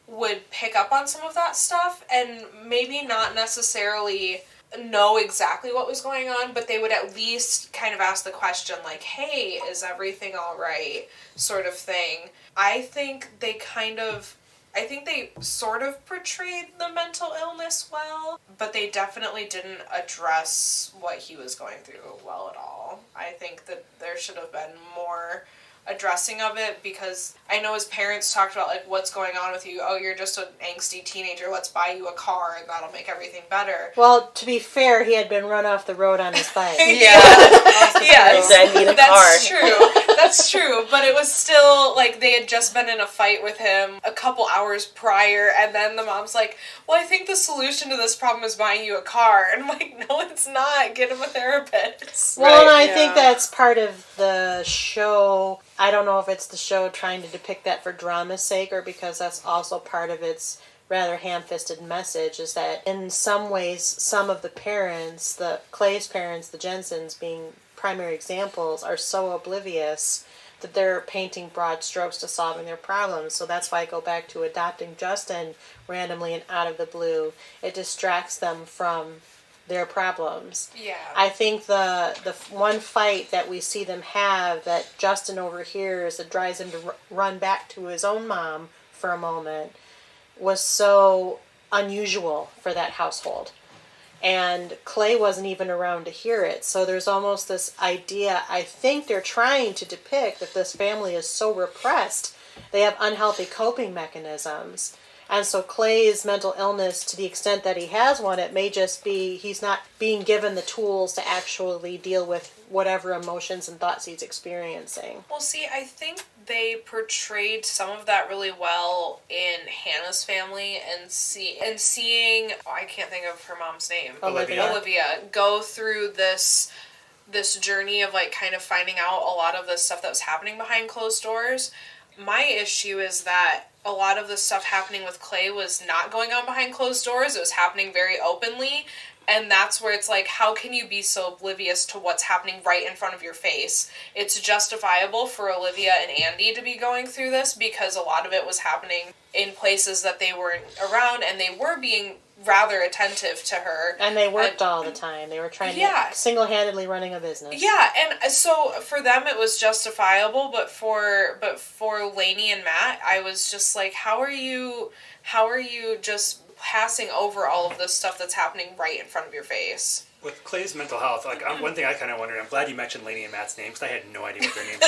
would pick up on some of that stuff and maybe not necessarily know exactly what was going on, but they would at least kind of ask the question, like, hey, is everything all right, sort of thing. I think they sort of portrayed the mental illness well, but they definitely didn't address what he was going through well at all. I think that there should have been more addressing of it, because I know his parents talked about, like, what's going on with you. Oh, you're just an angsty teenager. Let's buy you a car and that'll make everything better. Well, to be fair, he had been run off the road on his bike. Yes, I need a that's car. true. That's true. But it was still, like, they had just been in a fight with him a couple hours prior, and then the mom's like, well, I think the solution to this problem is buying you a car. And I'm like, no, it's not. Get him a therapist. Well, and I think that's part of the show. I don't know if it's the show trying to depict that for drama's sake, or because that's also part of its rather ham-fisted message, is that in some ways, some of the parents, the Clay's parents, the Jensens being primary examples, are so oblivious that they're painting broad strokes to solving their problems. So that's why I go back to adopting Justin randomly and out of the blue. It distracts them from their problems. Yeah. I think the one fight that we see them have that Justin overhears that drives him to run back to his own mom for a moment was so unusual for that household. And Clay wasn't even around to hear it. So there's almost this idea, I think they're trying to depict that this family is so repressed, they have unhealthy coping mechanisms. And so Clay's mental illness, to the extent that he has one, it may just be he's not being given the tools to actually deal with whatever emotions and thoughts he's experiencing. Well, see, I think they portrayed some of that really well in Hannah's family, and seeing, I can't think of her mom's name. Olivia go through this journey of, like, kind of finding out a lot of the stuff that was happening behind closed doors. My issue is that a lot of the stuff happening with Clay was not going on behind closed doors. It was happening very openly. And that's where it's like, how can you be so oblivious to what's happening right in front of your face? It's justifiable for Olivia and Andy to be going through this because a lot of it was happening in places that they weren't around, and they were being rather attentive to her. And they worked all the time. They were trying to single-handedly running a business. Yeah, and so for them it was justifiable, but for Lainey and Matt, I was just like, how are you just passing over all of this stuff that's happening right in front of your face? With Clay's mental health, like, one thing I kind of wondered, I'm glad you mentioned Lainey and Matt's names, because I had no idea what their names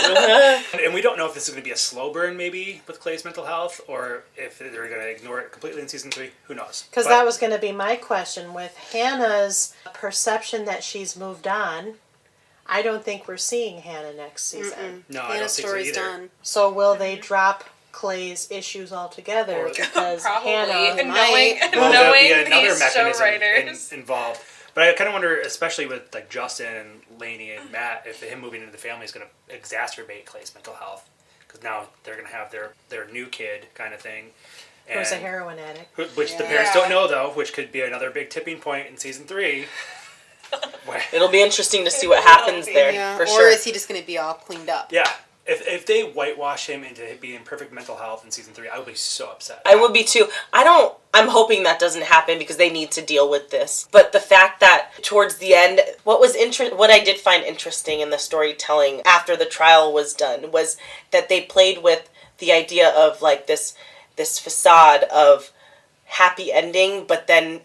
were. And we don't know if this is going to be a slow burn, maybe, with Clay's mental health, or if they're going to ignore it completely in season 3. Who knows? Because that was going to be my question. With Hannah's perception that she's moved on, I don't think we're seeing Hannah next season. No, I don't Hannah's think story's so either. done. So will they drop Clay's issues altogether? Because Probably, Hannah knowing There'll be these another show mechanism writers. involved. But I kind of wonder, especially with, like, Justin and Lainey and Matt, if him moving into the family is going to exacerbate Clay's mental health. Because now they're going to have their new kid kind of thing. who's a heroin addict. Which the parents don't know, though, which could be another big tipping point in season 3. It'll be interesting to see what happens there, for Or sure. is he just going to be all cleaned up? Yeah. If they whitewash him into being in perfect mental health in season 3, I would be so upset. I would be too. I'm hoping that doesn't happen because they need to deal with this. But the fact that towards the end, what I did find interesting in the storytelling after the trial was done was that they played with the idea of like this facade of happy ending, but then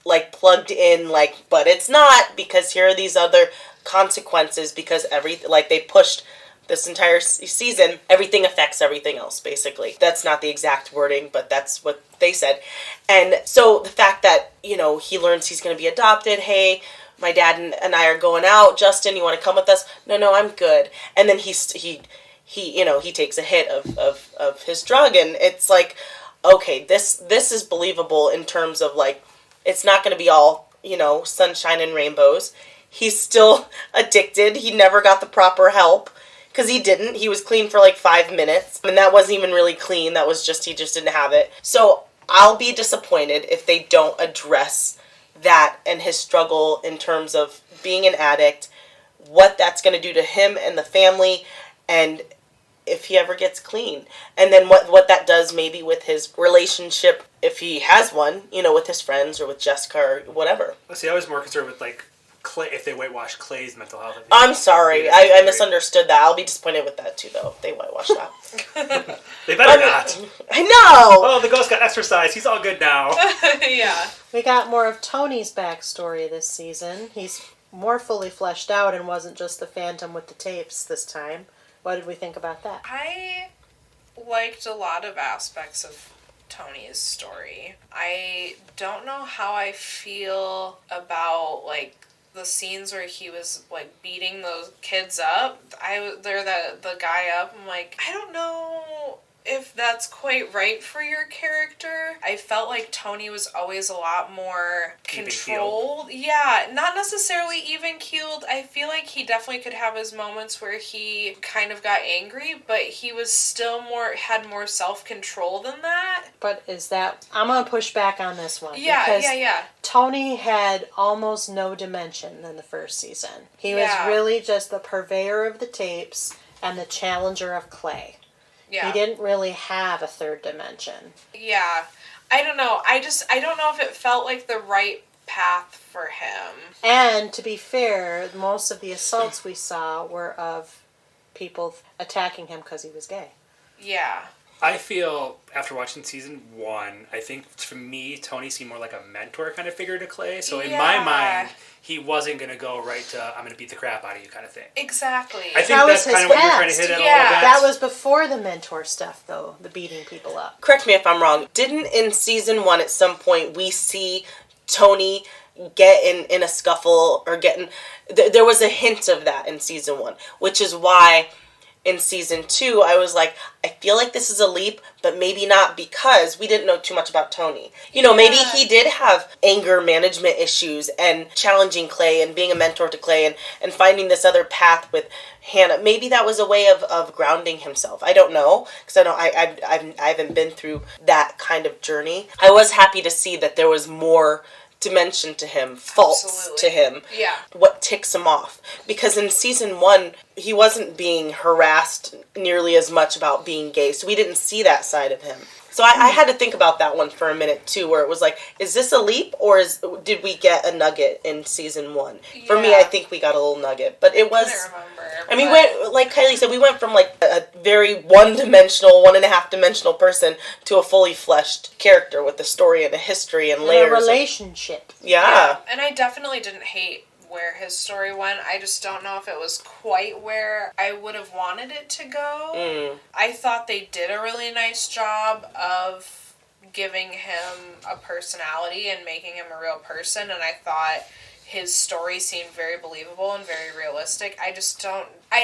like plugged in like, but it's not, because here are these other consequences, because they pushed this entire season, everything affects everything else, basically. That's not the exact wording, but that's what they said. And so the fact that, he learns he's going to be adopted. Hey, my dad and I are going out. Justin, you want to come with us? No, I'm good. And then he takes a hit of his drug, and it's like, okay, this is believable in terms of like, it's not going to be all, sunshine and rainbows. He's still addicted. He never got the proper help. Because he didn't. He was clean for like 5 minutes. And that wasn't even really clean. That was just, he just didn't have it. So I'll be disappointed if they don't address that and his struggle in terms of being an addict, what that's going to do to him and the family, and if he ever gets clean. And then what that does maybe with his relationship, if he has one, with his friends or with Jessica or whatever. Well, see, I was more concerned with like Clay, if they whitewash Clay's mental health. I'm sorry. I misunderstood that. I'll be disappointed with that too, though, if they whitewash that. They better not. I know! Oh, the ghost got exercise. He's all good now. Yeah. We got more of Tony's backstory this season. He's more fully fleshed out and wasn't just the phantom with the tapes this time. What did we think about that? I liked a lot of aspects of Tony's story. I don't know how I feel about, like, the scenes where he was like beating those kids up. The guy up. I'm like, I don't know if that's quite right for your character. I felt like Tony was always a lot more controlled. Yeah, not necessarily even keeled. I feel like he definitely could have his moments where he kind of got angry, but he was still had more self-control than that. But I'm going to push back on this one. Yeah. Tony had almost no dimension in the first season. He was really just the purveyor of the tapes and the challenger of Clay. Yeah. He didn't really have a third dimension. Yeah. I don't know. I don't know if it felt like the right path for him. And to be fair, most of the assaults we saw were of people attacking him because he was gay. Yeah. I feel, after watching season 1, I think, for me, Tony seemed more like a mentor kind of figure to Clay. So in my mind, he wasn't going to go right to, I'm going to beat the crap out of you kind of thing. Exactly. I think that's kind of what you're trying to hit at a little bit. That was before the mentor stuff, though, the beating people up. Correct me if I'm wrong. Didn't in season 1 at some point we see Tony get in a scuffle or there was a hint of that in season 1, which is why in season 2, I was like, I feel like this is a leap, but maybe not, because we didn't know too much about Tony. Maybe he did have anger management issues and challenging Clay and being a mentor to Clay and finding this other path with Hannah. Maybe that was a way of grounding himself. I don't know, because I haven't been through that kind of journey. I was happy to see that there was more dimension to him, faults to him, what ticks him off. Because in season 1, he wasn't being harassed nearly as much about being gay, so we didn't see that side of him. So I had to think about that one for a minute too, where it was like, is this a leap, or did we get a nugget in season 1? Yeah. For me, I think we got a little nugget, but it was. I mean, like Kylie said, we went from like a very one-dimensional, 1.5-dimensional person to a fully fleshed character with a story and a history and layers. A relationship. Yeah. And I definitely didn't hate where his story went. I just don't know if it was quite where I would have wanted it to go. I thought they did a really nice job of giving him a personality and making him a real person, and I thought his story seemed very believable and very realistic. I'd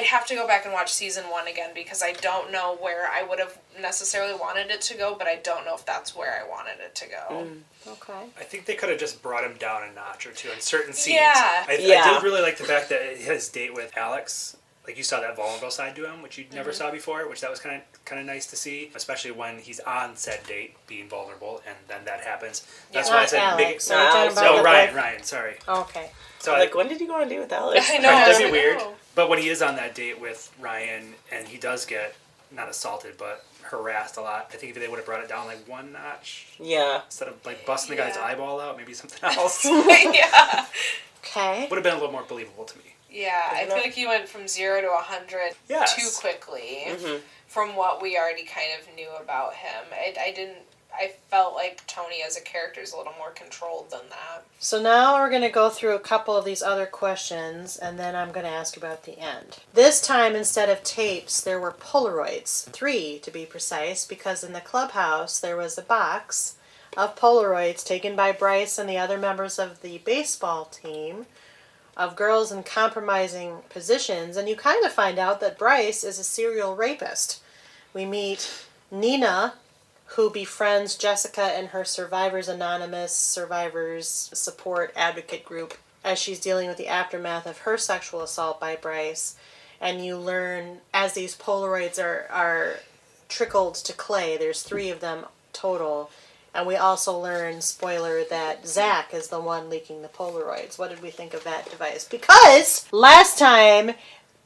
have to go back and watch season 1 again, because I don't know where I would have necessarily wanted it to go, but I don't know if that's where I wanted it to go. Okay. I think they could have just brought him down a notch or two in certain scenes. Yeah. I did really like the fact that his date with Alex, like you saw that vulnerable side to him, which you never saw before, which that was kind of nice to see, especially when he's on said date being vulnerable, and then that happens. That's why I said Alex. Ryan, sorry. Okay. So like, when did you go on a date with Alex? I know. That'd be weird. But when he is on that date with Ryan, and he does get, not assaulted, but harassed a lot, I think if they would have brought it down like one notch, Yeah. instead of like busting the guy's eyeball out, maybe something else, Yeah. Okay. would have been a little more believable to me. Yeah, I feel like you went from 0 to 100 Yes. too quickly Mm-hmm. from what we already kind of knew about him. I felt like Tony as a character is a little more controlled than that. So now we're going to go through a couple of these other questions, and then I'm going to ask about the end. This time, instead of tapes, there were Polaroids. 3, to be precise, because in the clubhouse, there was a box of Polaroids taken by Bryce and the other members of the baseball team of girls in compromising positions, and you kind of find out that Bryce is a serial rapist. We meet Nina, who befriends Jessica and her Survivors Anonymous Survivors Support Advocate Group as she's dealing with the aftermath of her sexual assault by Bryce. And you learn, as these Polaroids are trickled to Clay, there's 3 of them total, and we also learn, spoiler, that Zach is the one leaking the Polaroids. What did we think of that device? Because last time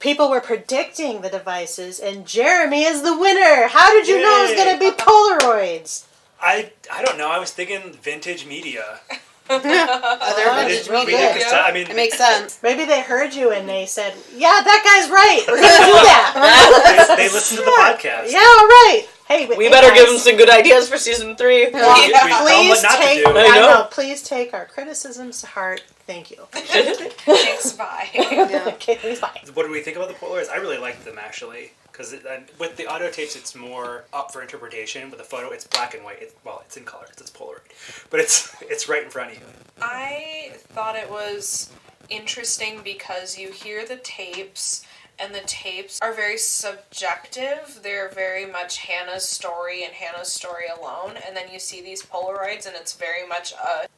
people were predicting the devices, and Jeremy is the winner. How did you know it was going to be Polaroids? I don't know. I was thinking vintage media. Other vintage real media. good. I mean, It makes sense. Maybe they heard you and they said, yeah, that guy's right. We're going to do that. they listen to the podcast. Yeah, all right. Hey, We better give them some good ideas for season 3. We tell them Please what not take, to do. I know. please take our criticisms to heart. Thank you. Thanks, bye. Okay, please bye. What do we think about the Polaroids? I really liked them, actually. Because with the audio tapes, it's more up for interpretation. With the photo, it's black and white. It's in color. It's Polaroid. But it's right in front of you. I thought it was interesting because you hear the tapes, and the tapes are very subjective. They're very much Hannah's story and Hannah's story alone. And then you see these Polaroids, and it's very much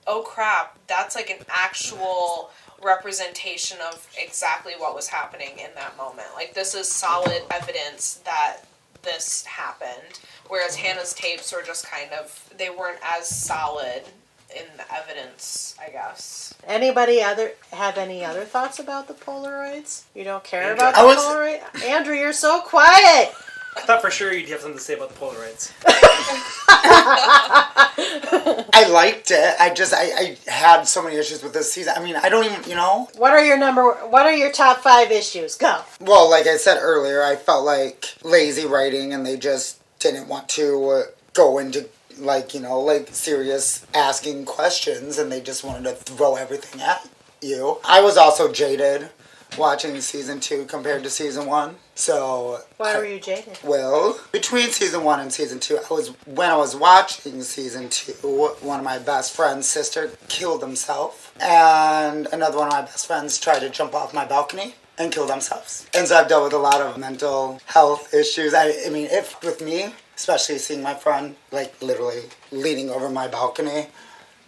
oh crap, that's like an actual representation of exactly what was happening in that moment. Like, this is solid evidence that this happened. Whereas Hannah's tapes were just kind of, they weren't as solid in the evidence, I guess. Anybody have any other thoughts about the Polaroids? You don't care Andrew. about the Polaroid? Andrew, you're so quiet. I thought for sure you'd have something to say about the Polaroids. I liked it. I had so many issues with this season. I mean, I don't even, What are your top 5 issues? Go. Well, like I said earlier, I felt like lazy writing and they just didn't want to go into like serious asking questions, and they just wanted to throw everything at you. I was also jaded watching season 2 compared to season 1. So Why were you jaded? well, between season 1 and season 2, when I was watching season 2, one of my best friend's sister killed himself, and another one of my best friends tried to jump off my balcony and kill themselves. And so I've dealt with a lot of mental health issues. I mean, if with me, especially seeing my friend like literally leaning over my balcony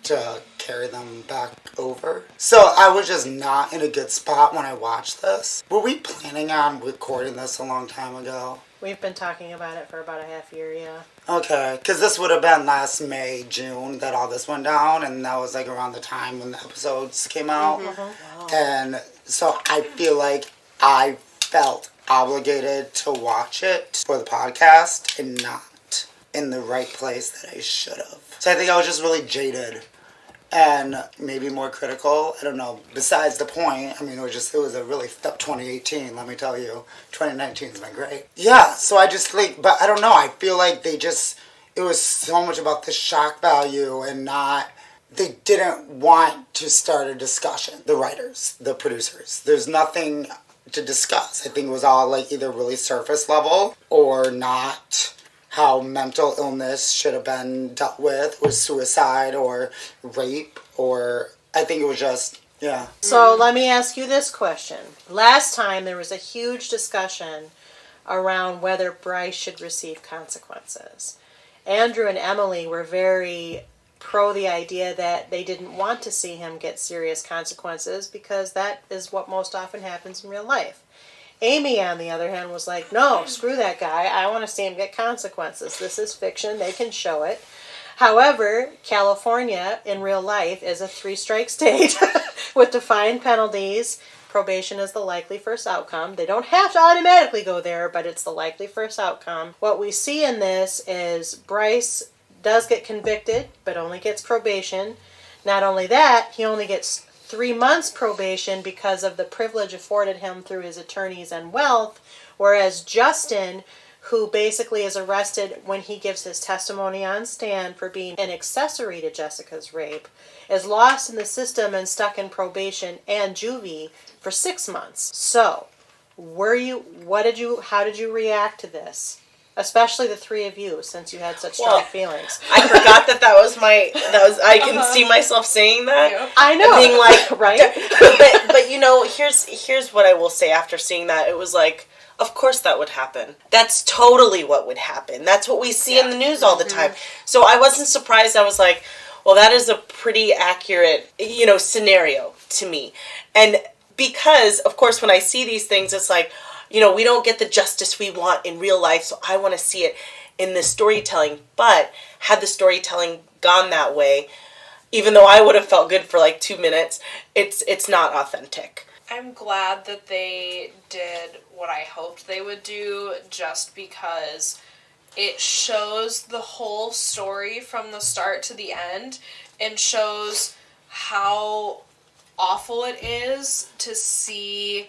to carry them back over. So I was just not in a good spot when I watched this. Were we planning on recording this a long time ago? We've been talking about it for about a half year, yeah. Okay, because this would have been last May, June that all this went down, and that was like around the time when the episodes came out. Mm-hmm. And so I feel like I felt obligated to watch it for the podcast and not in the right place that I should have. So I think I was just really jaded and maybe more critical. I don't know. Besides the point, I mean, it was a really 2018, let me tell you. 2019's been great. Yeah, so I just think, but I don't know. I feel like it was so much about the shock value and they didn't want to start a discussion. The writers, the producers. There's nothing to discuss. I think it was all like either really surface level or not how mental illness should have been dealt with, or suicide or rape, or I think it was just, yeah. So let me ask you this question. Last time there was a huge discussion around whether Bryce should receive consequences. Andrew and Emily were very pro the idea that they didn't want to see him get serious consequences because that is what most often happens in real life. Amy, on the other hand, was like, no, screw that guy. I want to see him get consequences. This is fiction. They can show it. However, California, in real life, is a 3-strike state with defined penalties. Probation is the likely first outcome. They don't have to automatically go there, but it's the likely first outcome. What we see in this is Bryce does get convicted, but only gets probation. Not only that, he only gets 3 months probation because of the privilege afforded him through his attorneys and wealth, whereas Justin, who basically is arrested when he gives his testimony on stand for being an accessory to Jessica's rape, is lost in the system and stuck in probation and juvie for 6 months. So, how did you react to this? Especially the three of you, since you had such strong feelings. I forgot I can see myself saying that. Yep. I know. Being like, right? but here's what I will say after seeing that. It was like, of course that would happen. That's totally what would happen. That's what we see in the news all the time. So I wasn't surprised. I was like, well, that is a pretty accurate, scenario to me. And because, of course, when I see these things, it's like, we don't get the justice we want in real life, so I want to see it in this storytelling. But had the storytelling gone that way, even though I would have felt good for like 2 minutes, it's not authentic. I'm glad that they did what I hoped they would do, just because it shows the whole story from the start to the end and shows how awful it is to see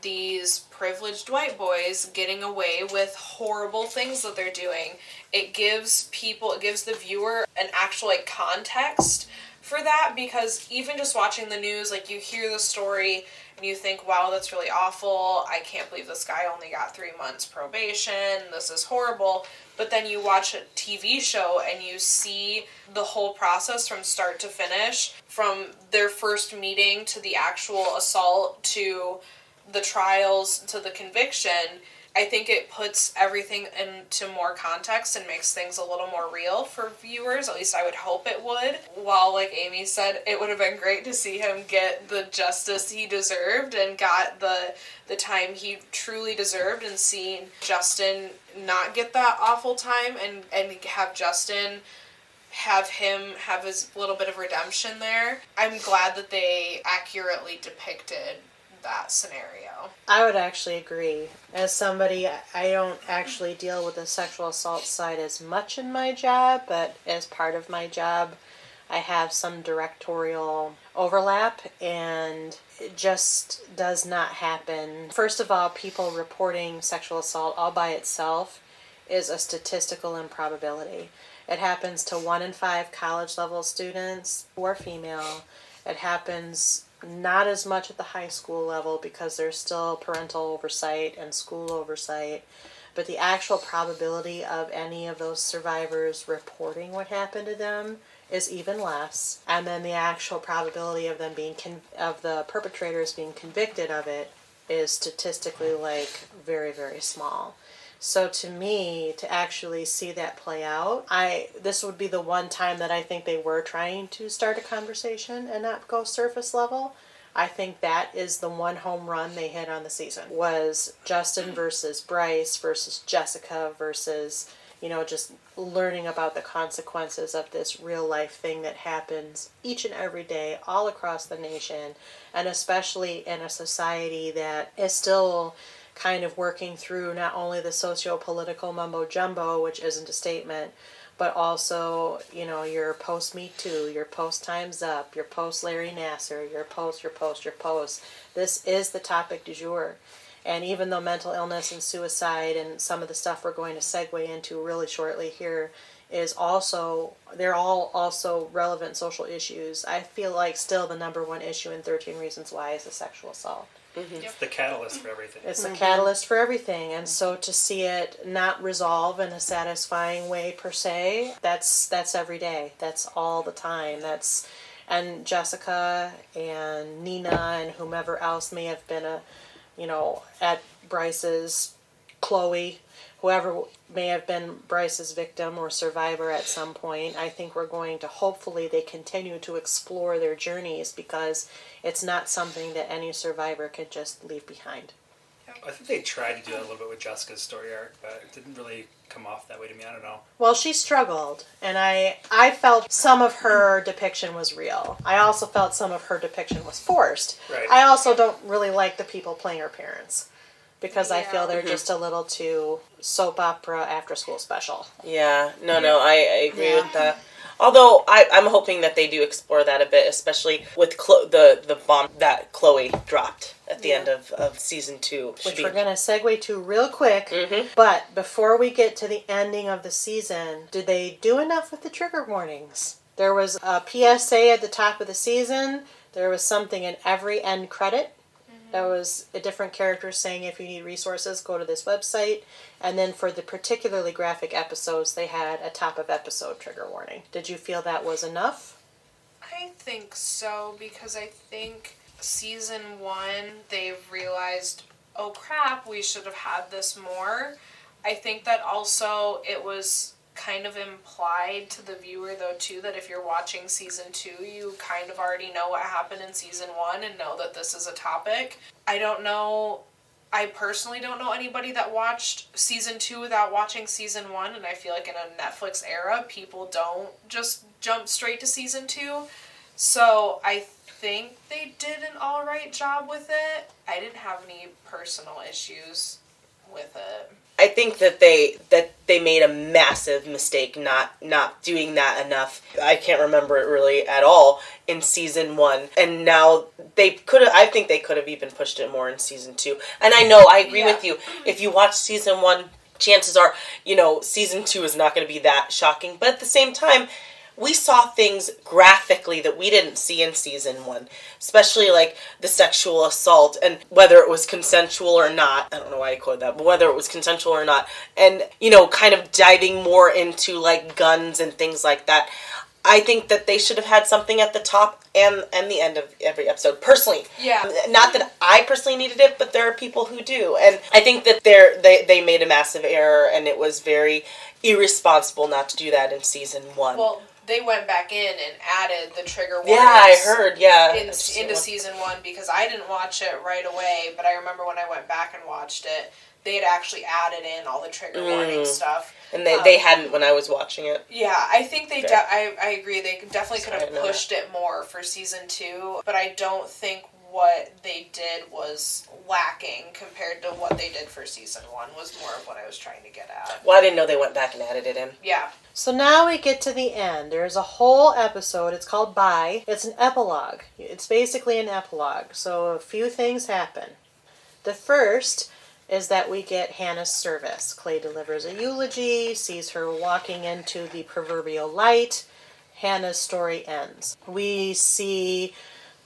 these privileged white boys getting away with horrible things that they're doing. It gives the viewer an actual context for that, because even just watching the news, you hear the story and you think, wow, that's really awful. I can't believe this guy only got 3 months probation. This is horrible. But then you watch a TV show and you see the whole process from start to finish, from their first meeting to the actual assault to the trials to the conviction. I think it puts everything into more context and makes things a little more real for viewers. At least I would hope it would. While, like Amy said, it would have been great to see him get the justice he deserved and got the time he truly deserved, and seeing Justin not get that awful time and have Justin have his little bit of redemption there. I'm glad that they accurately depicted that scenario. I would actually agree. As somebody, I don't actually deal with the sexual assault side as much in my job, but as part of my job, I have some directorial overlap, and it just does not happen. First of all, people reporting sexual assault all by itself is a statistical improbability. It happens to 1 in 5 college-level students who are female. It happens not as much at the high school level because there's still parental oversight and school oversight, but the actual probability of any of those survivors reporting what happened to them is even less. And then the actual probability of them being of the perpetrators being convicted of it is statistically very, very small. So to me, to actually see that play out, this would be the one time that I think they were trying to start a conversation and not go surface level. I think that is the one home run they hit on the season, was Justin versus Bryce versus Jessica versus, just learning about the consequences of this real life thing that happens each and every day all across the nation, and especially in a society that is still kind of working through not only the socio-political mumbo-jumbo, which isn't a statement, but also, your post-Me Too, your post-Time's Up, your post-Larry Nassar, your post. This is the topic du jour. And even though mental illness and suicide and some of the stuff we're going to segue into really shortly here is also, they're all also relevant social issues, I feel like still the number one issue in 13 Reasons Why is the sexual assault. Mm-hmm. It's the catalyst for everything. It's the catalyst for everything. And so to see it not resolve in a satisfying way per se, that's every day. That's all the time. And Jessica and Nina and whomever else may have been at Bryce's, Chloe, whoever may have been Bryce's victim or survivor at some point, I think we're going to, hopefully they continue to explore their journeys, because it's not something that any survivor could just leave behind. arc? I think they tried to do that a little bit with Jessica's story arc, but it didn't really come off that way to me. I don't know. Well, she struggled, and I felt some of her depiction was real. I also felt some of her depiction was forced. Right. I also don't really like the people playing her parents, because I feel they're Mm-hmm. just a little too soap opera after school special. Yeah, no, I agree with that. Although I'm hoping that they do explore that a bit, especially with the bomb that Chloe dropped at the end of season 2. Which we're going to segue to real quick. Mm-hmm. But before we get to the ending of the season, did they do enough with the trigger warnings? There was a PSA at the top of the season. There was something in every end credit. That was a different character saying, if you need resources, go to this website. And then for the particularly graphic episodes, they had a top of episode trigger warning. Did you feel that was enough? I think so, because I think season 1, they've realized, oh crap, we should have had this more. I think that also it was kind of implied to the viewer, though, too, that if you're watching season 2, you kind of already know what happened in season 1 and know that this is a topic. I personally don't know anybody that watched season 2 without watching season 1, and I feel like in a Netflix era, people don't just jump straight to season 2. So I think they did an alright job with it. I didn't have any personal issues with it. I think that they made a massive mistake not doing that enough. I can't remember it really at all in season 1, and now I think they could have even pushed it more in season 2. And I agree with you. If you watch season 1, chances are, season 2 is not going to be that shocking. But at the same time, we saw things graphically that we didn't see in season 1, especially like the sexual assault and whether it was consensual or not. I don't know why I quoted that, but whether it was consensual or not. And, kind of diving more into like guns and things like that. I think that they should have had something at the top and the end of every episode, personally. Yeah. Not that I personally needed it, but there are people who do. And I think that they made a massive error, and it was very irresponsible not to do that in season 1. Well, they went back in and added the trigger warnings. Yeah, I heard, into season 1, because I didn't watch it right away, but I remember when I went back and watched it, they had actually added in all the trigger warning stuff. And they hadn't when I was watching it. Yeah, I think they I agree, they definitely could have pushed it more for season 2, but I don't think what they did was lacking compared to what they did for season 1 was more of what I was trying to get at. Well, I didn't know they went back and added it in. Yeah. So now we get to the end. There's a whole episode. It's called Bye. It's an epilogue. It's basically an epilogue. So a few things happen. The first is that we get Hannah's service. Clay delivers a eulogy, sees her walking into the proverbial light. Hannah's story ends. We see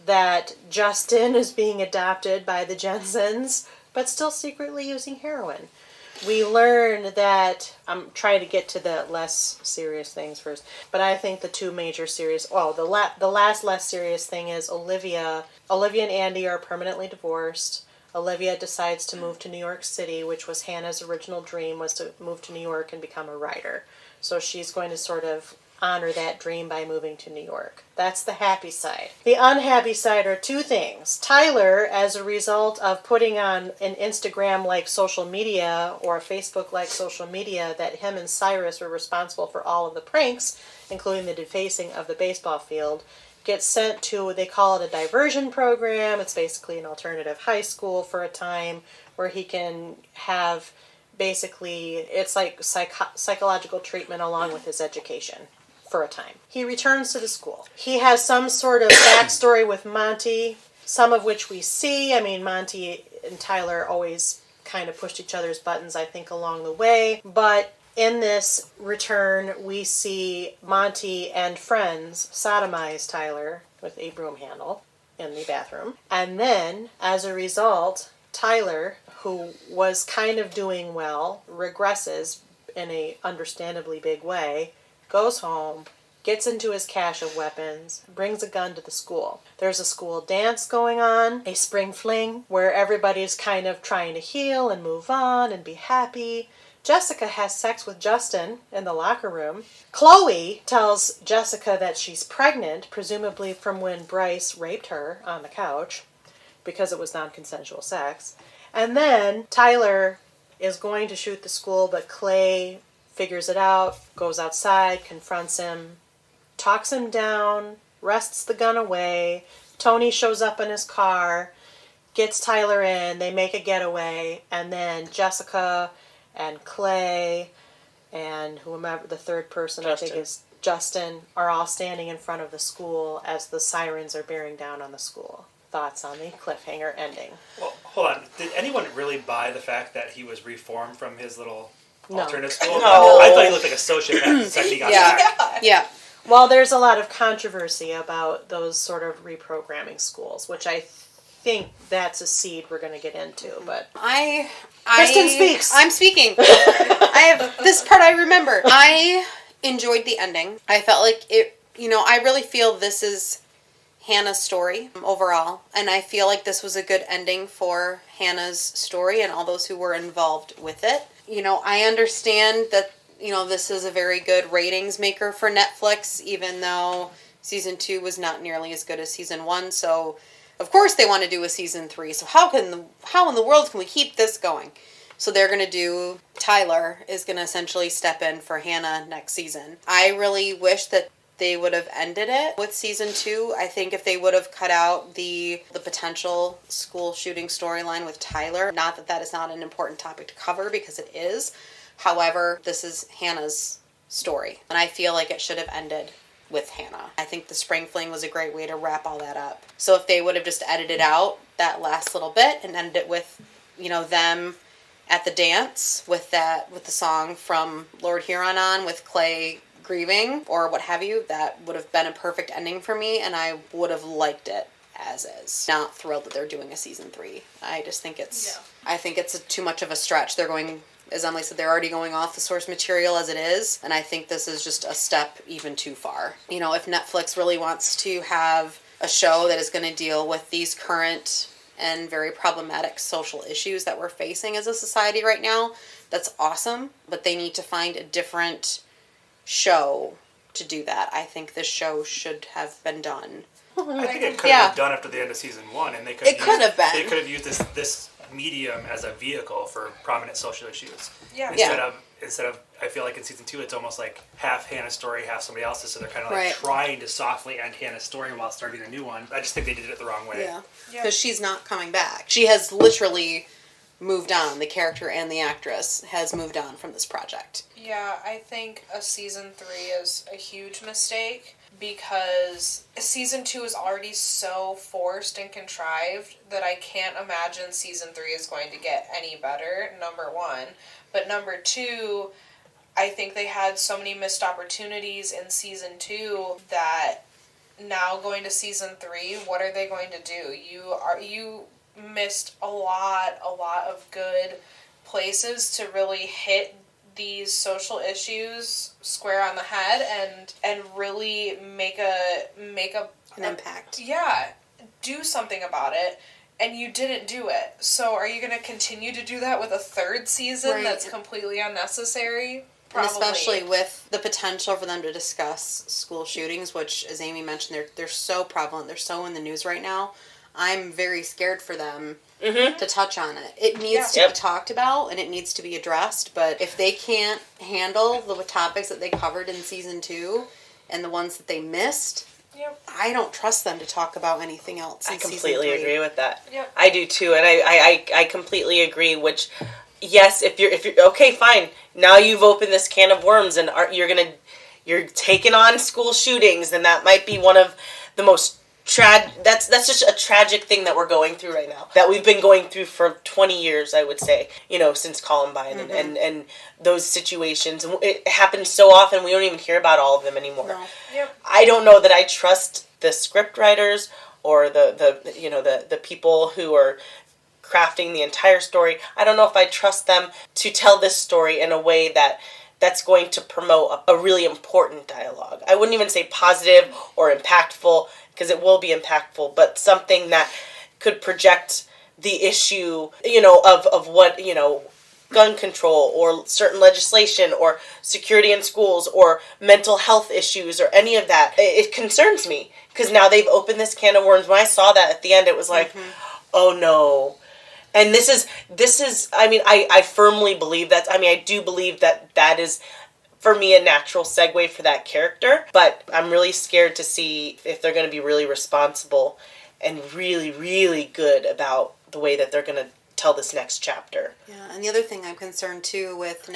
that Justin is being adopted by the Jensens, but still secretly using heroin. We learn that, I'm trying to get to the less serious things first, but I think the two major serious, the last less serious thing is Olivia and Andy are permanently divorced. Olivia decides to move to New York City, which was Hannah's original dream, was to move to New York and become a writer. So she's going to sort of honor that dream by moving to New York. That's the happy side. The unhappy side are two things. Tyler, as a result of putting on an Instagram-like social media or a Facebook-like social media that him and Cyrus were responsible for all of the pranks, including the defacing of the baseball field, gets sent to, they call it a diversion program. It's basically an alternative high school for a time where he can have basically, it's like psychological treatment along with his education for a time. He returns to the school. He has some sort of backstory with Monty, some of which we see. I mean, Monty and Tyler always kind of pushed each other's buttons, I think, along the way. But in this return, we see Monty and friends sodomize Tyler with a broom handle in the bathroom. And then, as a result, Tyler, who was kind of doing well, regresses in a understandably big way, goes home, gets into his cache of weapons, brings a gun to the school. There's a school dance going on, a spring fling, where everybody's kind of trying to heal and move on and be happy. Jessica has sex with Justin in the locker room. Chloe tells Jessica that she's pregnant, presumably from when Bryce raped her on the couch, because it was non-consensual sex. And then Tyler is going to shoot the school, but Clay figures it out, goes outside, confronts him, talks him down, wrests the gun away. Tony shows up in his car, gets Tyler in, they make a getaway, and then Jessica and Clay and whomever the third person I think is Justin are all standing in front of the school as the sirens are bearing down on the school. Thoughts on the cliffhanger ending? Well, hold on. Did anyone really buy the fact that he was reformed from his little No. alternate school? No. I thought he looked like a sociopath the second he got back. Yeah. Well, there's a lot of controversy about those sort of reprogramming schools, which I think that's a seed we're going to get into. But Kristen speaks. I'm speaking. I have this part I remember. I enjoyed the ending. I felt like it. I really feel this is Hannah's story overall, and I feel like this was a good ending for Hannah's story and all those who were involved with it. I understand that this is a very good ratings maker for Netflix, even though season 2 was not nearly as good as season 1. So, of course, they want to do a season 3. So how in the world can we keep this going? So they're going to do, Tyler is going to essentially step in for Hannah next season. I really wish that they would have ended it with season 2. I think if they would have cut out the potential school shooting storyline with Tyler, not that is not an important topic to cover, because it is. However, this is Hannah's story, and I feel like it should have ended with Hannah. I think the Spring Fling was a great way to wrap all that up. So if they would have just edited out that last little bit and ended it with, them at the dance with the song from Lord Huron on with Clay grieving or what have you, that would have been a perfect ending for me, and I would have liked it as is. Not thrilled that they're doing a season 3. I just think I think it's too much of a stretch. They're going, as Emily said, they're already going off the source material as it is, and I think this is just a step even too far. If Netflix really wants to have a show that is going to deal with these current and very problematic social issues that we're facing as a society right now, that's awesome, but they need to find a different show to do that. I think this show should have been done. I think it could have been done after the end of season 1, and they could have used this medium as a vehicle for prominent social issues. Yeah. Instead of I feel like in season 2 it's almost like half Hannah's story, half somebody else's, so they're kind of like trying to softly end Hannah's story while starting a new one. I just think they did it the wrong way. Yeah. Because she's not coming back. She has literally moved on. The character and the actress has moved on from this project. Yeah, I think a season 3 is a huge mistake because season 2 is already so forced and contrived that I can't imagine season 3 is going to get any better, number one. But number two, I think they had so many missed opportunities in season 2 that now going to season 3, what are they going to do? You missed a lot of good places to really hit these social issues square on the head and really make an impact. Yeah, do something about it. And you didn't do it. So are you going to continue to do that with a third season that's completely unnecessary? Probably. And especially with the potential for them to discuss school shootings, which, as Amy mentioned, they're so prevalent. They're so in the news right now. I'm very scared for them to touch on it. It needs to be talked about, and it needs to be addressed. But if they can't handle the topics that they covered in season 2 and the ones that they missed... Yep. I don't trust them to talk about anything else. I completely agree with that. Yep. I do too, and I completely agree. Which, yes, if you're okay, fine. Now you've opened this can of worms, and you're taking on school shootings, and that might be one of the most that's just a tragic thing that we're going through right now. That we've been going through for 20 years, I would say. Since Columbine and those situations. It happens so often we don't even hear about all of them anymore. No. Yep. I don't know that I trust the script writers or the people who are crafting the entire story. I don't know if I trust them to tell this story in a way that's going to promote a really important dialogue. I wouldn't even say positive or impactful, because it will be impactful, but something that could project the issue, of what, gun control or certain legislation or security in schools or mental health issues or any of that. It concerns me, because now they've opened this can of worms. When I saw that at the end, it was like, oh no. And this is, I mean, I firmly believe that. I mean, I do believe that is, for me, a natural segue for that character. But I'm really scared to see if they're going to be really responsible and really, really good about the way that they're going to tell this next chapter. Yeah, and the other thing I'm concerned too with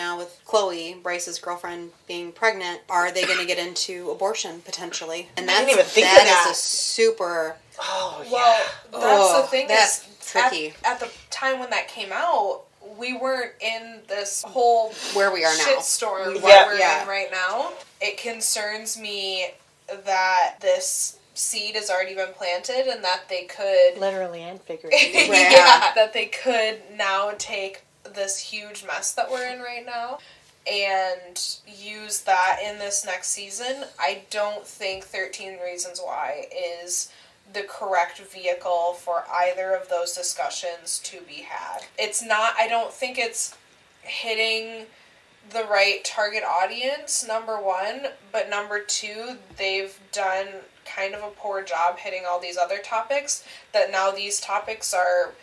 Chloe, Bryce's girlfriend, being pregnant, are they going to get into abortion potentially? And I didn't even think of that. That is a super... Oh, yeah. Well, that's the thing. That's is tricky. At the time when that came out, we weren't in this whole where we are now. shitstorm Yeah. we're in right now. It concerns me that this seed has already been planted and that they could Literally and figuratively. yeah, that they could now take this huge mess that we're in right now and use that in this next season. I don't think 13 Reasons Why is the correct vehicle for either of those discussions to be had. It's not, I don't think it's hitting the right target audience, number one, but number two, they've done kind of a poor job hitting all these other topics, that now these topics are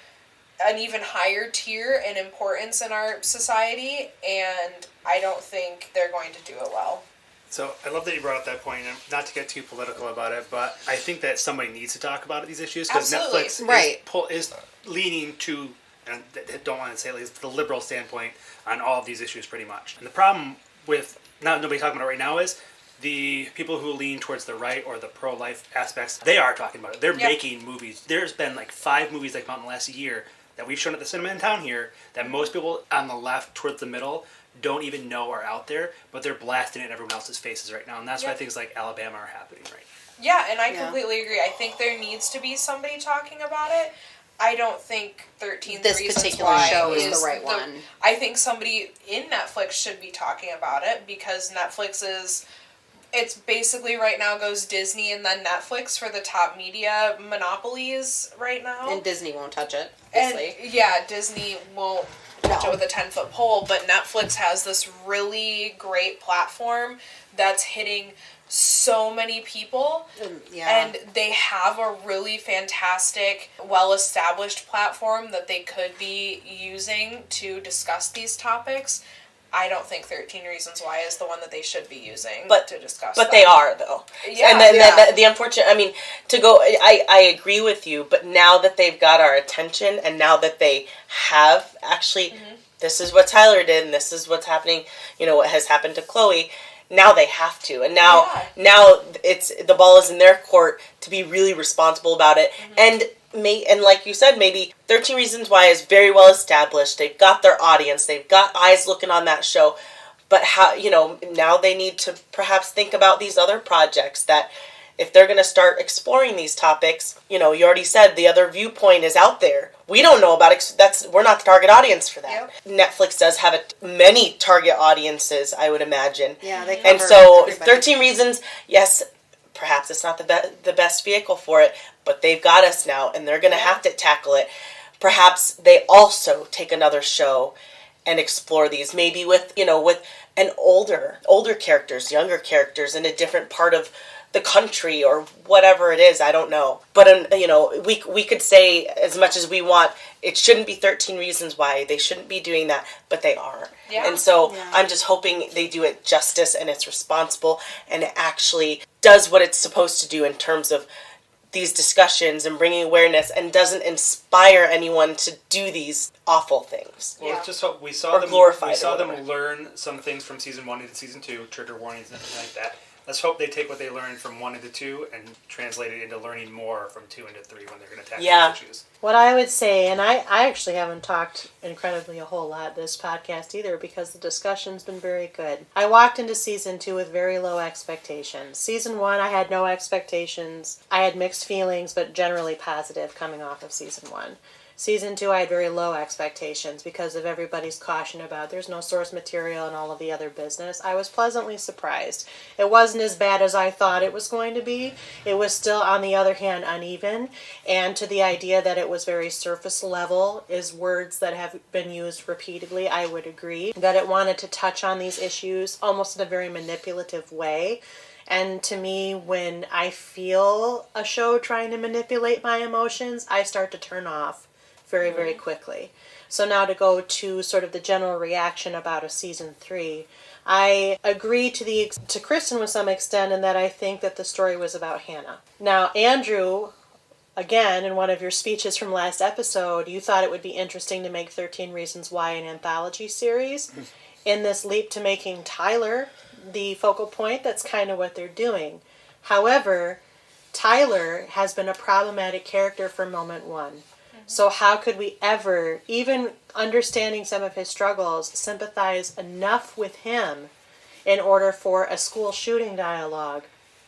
an even higher tier in importance in our society, and I don't think they're going to do it well. So I love that you brought up that point, and not to get too political about it, but I think that somebody needs to talk about these issues, because Absolutely. Netflix is leaning to, and I don't want to say at least the liberal standpoint on all of these issues pretty much. And the problem with nobody talking about it right now is the people who lean towards the right or the pro-life aspects, they are talking about it. They're making movies. There's been like 5 movies that come out in the last year that we've shown at the cinema in town here that most people on the left towards the middle don't even know are out there, but they're blasting it in everyone else's faces right now. And that's why things like Alabama are happening right now. Yeah, and I completely agree. I think there needs to be somebody talking about it. I don't think 13 This Reasons particular Why show is the right one. I think somebody in Netflix should be talking about it, because Netflix is... It's basically right now goes Disney and then Netflix for the top media monopolies right now. And Disney won't touch it, And obviously. yeah, Disney won't touch it with a 10-foot pole, but Netflix has this really great platform that's hitting so many people. And they have a really fantastic, well-established platform that they could be using to discuss these topics. I don't think 13 Reasons Why is the one that they should be using to discuss But they are, though. Yeah. And then the unfortunate, I mean, I agree with you, but now that they've got our attention, and now that they have actually, this is what Tyler did, and this is what's happening, what has happened to Chloe, now they have to. And now it's, the ball is in their court to be really responsible about it. And like you said, maybe 13 Reasons Why is very well established. They've got their audience. They've got eyes looking on that show. But how, now they need to perhaps think about these other projects that if they're going to start exploring these topics, you already said the other viewpoint is out there. We don't know about it. We're not the target audience for that. Yep. Netflix does have many target audiences, I would imagine. Yeah, they cover And so everybody. 13 Reasons, yes, perhaps it's not the best vehicle for it, but they've got us now, and they're going to have to tackle it. Perhaps they also take another show and explore these, maybe with an older characters, younger characters in a different part of the country or whatever it is. I don't know. But, we could say as much as we want, it shouldn't be 13 Reasons Why. They shouldn't be doing that, but they are. Yeah. And so I'm just hoping they do it justice and it's responsible and it actually does what it's supposed to do in terms of these discussions and bringing awareness, and doesn't inspire anyone to do these awful things. Well, let's just hope we saw them learn some things from season 1 into season 2, trigger warnings and everything like that. Let's hope they take what they learned from 1 into 2 and translate it into learning more from 2 into 3 when they're going to tackle these issues. What I would say, and I actually haven't talked incredibly a whole lot this podcast either, because the discussion's been very good. I walked into season 2 with very low expectations. Season 1, I had no expectations. I had mixed feelings, but generally positive coming off of season 1. Season 2, I had very low expectations because of everybody's caution about there's no source material and all of the other business. I was pleasantly surprised. It wasn't as bad as I thought it was going to be. It was still, on the other hand, uneven. And to the idea that it was very surface level is words that have been used repeatedly, I would agree. That it wanted to touch on these issues almost in a very manipulative way. And to me, when I feel a show trying to manipulate my emotions, I start to turn off very, very quickly. So now to go to sort of the general reaction about a season 3, I agree to Kristen with some extent in that I think that the story was about Hannah. Now, Andrew, again, in one of your speeches from last episode, you thought it would be interesting to make 13 Reasons Why an anthology series. In this leap to making Tyler the focal point, that's kind of what they're doing. However, Tyler has been a problematic character from moment one. So how could we ever, even understanding some of his struggles, sympathize enough with him in order for a school shooting dialogue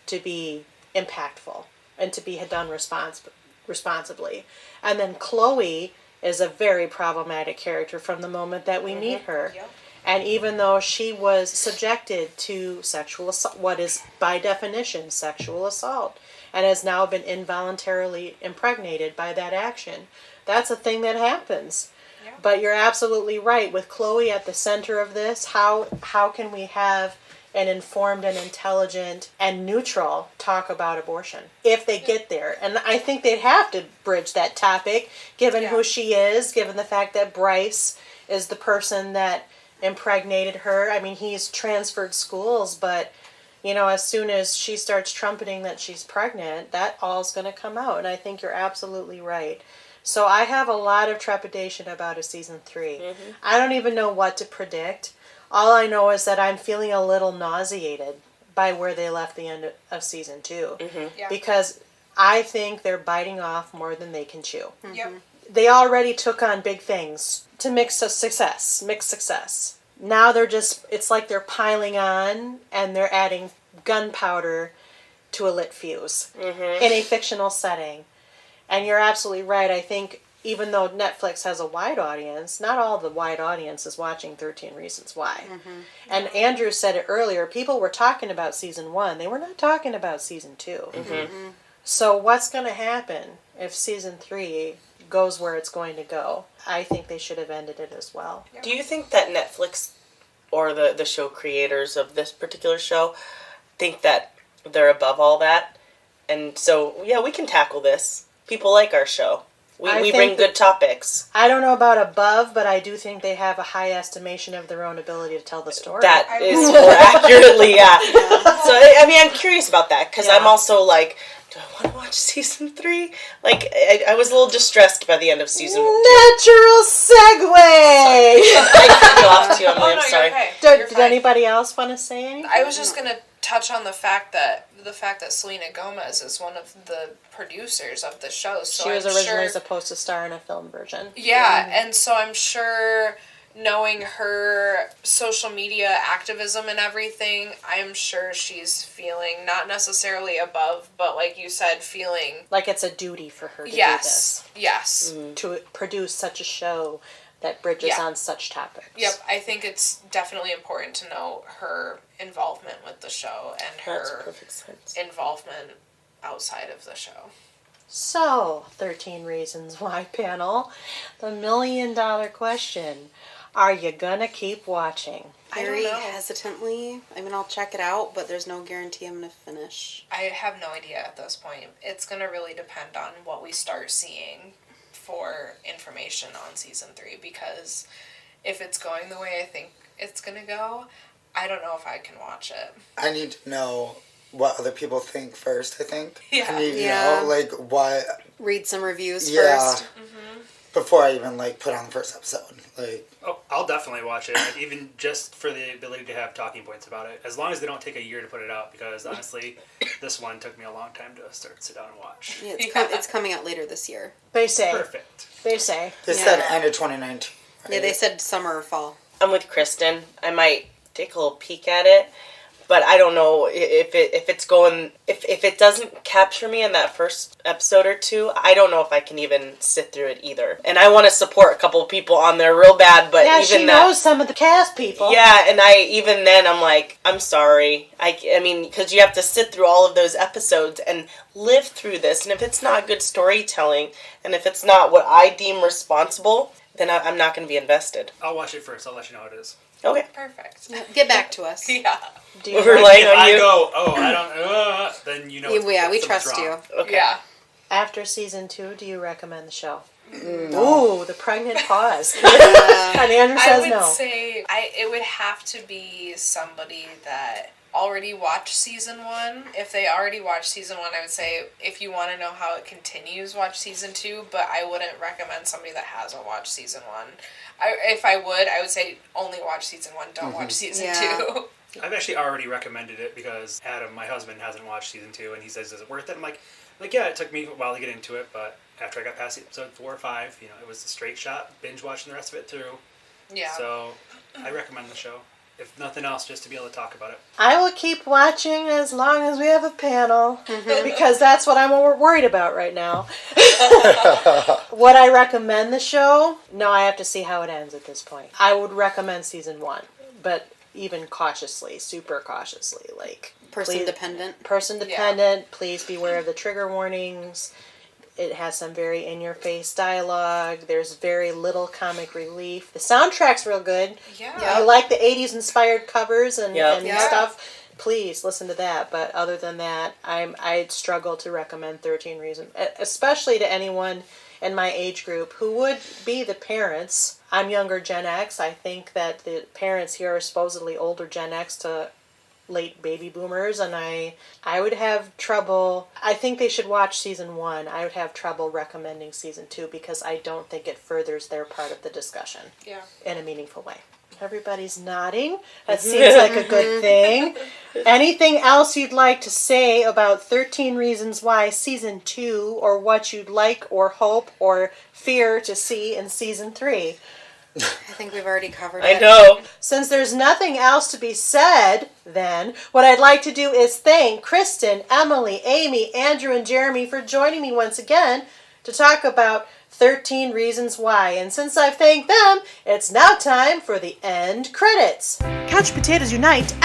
to be impactful and to be done responsibly? And then Chloe is a very problematic character from the moment that we meet her. Yep. And even though she was subjected to sexual assault, what is by definition sexual assault, and has now been involuntarily impregnated by that action, that's a thing that happens. Yeah. But you're absolutely right. With Chloe at the center of this, how can we have an informed and intelligent and neutral talk about abortion if they get there? And I think they'd have to bridge that topic, given who she is, given the fact that Bryce is the person that impregnated her. I mean, he's transferred schools, but as soon as she starts trumpeting that she's pregnant, that all's going to come out. And I think you're absolutely right. So I have a lot of trepidation about a season 3. I don't even know what to predict. All I know is that I'm feeling a little nauseated by where they left the end of season 2. Yeah. Because I think they're biting off more than they can chew. Yep. They already took on big things to mix success. Now it's like they're piling on and they're adding gunpowder to a lit fuse in a fictional setting. And you're absolutely right. I think even though Netflix has a wide audience, not all the wide audience is watching 13 Reasons Why. And Andrew said it earlier, people were talking about season 1. They were not talking about season 2. So what's going to happen if season 3 goes where it's going to go? I think they should have ended it as well. Do you think that Netflix or the show creators of this particular show think that they're above all that? And so, we can tackle this. People like our show. We bring good topics. I don't know about above, but I do think they have a high estimation of their own ability to tell the story. That is more accurately, So, I mean, I'm curious about that, because I'm also like, do I want to watch season 3? Like, I was a little distressed by the end of season 2. Natural segue! I cut you off too, Emily, I'm sorry. You're okay. Did anybody else want to say anything? I was just going to touch on the fact that Selena Gomez is one of the producers of the show. So she was I'm originally sure, supposed to star in a film version. Yeah, and so I'm sure, knowing her social media activism and everything, I'm sure she's feeling not necessarily above, but like you said, feeling like it's a duty for her to do this. Yes. To produce such a show that bridges on such topics. Yep, I think it's definitely important to know her involvement with the show and her involvement outside of the show. So, 13 Reasons Why panel, the $1 million question. Are you gonna keep watching? Very hesitantly. I mean, I'll check it out, but there's no guarantee I'm gonna finish. I have no idea at this point. It's gonna really depend on what we start seeing for information on season 3, because if it's going the way I think it's gonna go, I don't know if I can watch it. I need to know what other people think first, I think. Yeah. I need to know, like, what... Read some reviews Yeah. first. Before I even, like, put on the first episode. Like... Oh, I'll definitely watch it, even just for the ability to have talking points about it. As long as they don't take a year to put it out, because honestly, this one took me a long time to sit down and watch. Yeah, it's coming out later this year. They say. Perfect. They say. They said end of 2019. Right? Yeah, they said summer or fall. I'm with Kristen. I might take a little peek at it, but I don't know if it doesn't capture me in that first episode or two. I don't know if I can even sit through it either. And I want to support a couple of people on there real bad, but Yeah, even she knows some of the cast people. Yeah, and even then I'm like, I'm sorry. I mean, because you have to sit through all of those episodes and live through this. And if it's not good storytelling, and if it's not what I deem responsible, then I'm not going to be invested. I'll watch it first. I'll let you know how it is. Okay. Perfect. Get back to us. Yeah. We're relying If on I you. go, I don't, then you know. Yeah, we something's trust wrong. you. Okay. Yeah. After season 2, do you recommend the show? No. Ooh, the pregnant pause. And Andrew says I would no. say it would have to be somebody that already watched season 1. If they already watched season 1, I would say if you want to know how it continues, watch season 2, but I wouldn't recommend somebody that hasn't watched season 1. If I would say only watch season 1, don't watch season 2. I've actually already recommended it because Adam, my husband, hasn't watched season 2, and he says, is it worth it? I'm like, yeah, it took me a while to get into it, but after I got past episode 4 or 5, it was a straight shot, binge watching the rest of it through. Yeah. So I recommend the show. If nothing else, just to be able to talk about it. I will keep watching as long as we have a panel, because that's what I'm worried about right now. Would I recommend the show? No, I have to see how it ends at this point. I would recommend season 1, but even cautiously, super cautiously. Person dependent. Yeah. Please beware of the trigger warnings. It has some very in-your-face dialogue. There's very little comic relief. The soundtrack's real good. Yeah. I like the 80s inspired covers and stuff. Please listen to that. But other than that, I'd struggle to recommend 13 Reasons, especially to anyone in my age group who would be the parents. I'm younger Gen X. I think that the parents here are supposedly older Gen X to late baby boomers, and I would have trouble. I think they should watch season 1. I would have trouble recommending season 2 because I don't think it furthers their part of the discussion in a meaningful way. Everybody's nodding. That seems like a good thing. Anything else you'd like to say about 13 Reasons Why season 2, or what you'd like or hope or fear to see in season 3? I think we've already covered it. I know. Since there's nothing else to be said, then, what I'd like to do is thank Kristen, Emily, Amy, Andrew, and Jeremy for joining me once again to talk about 13 Reasons Why. And since I've thanked them, it's now time for the end credits. Couch Potatoes Unite!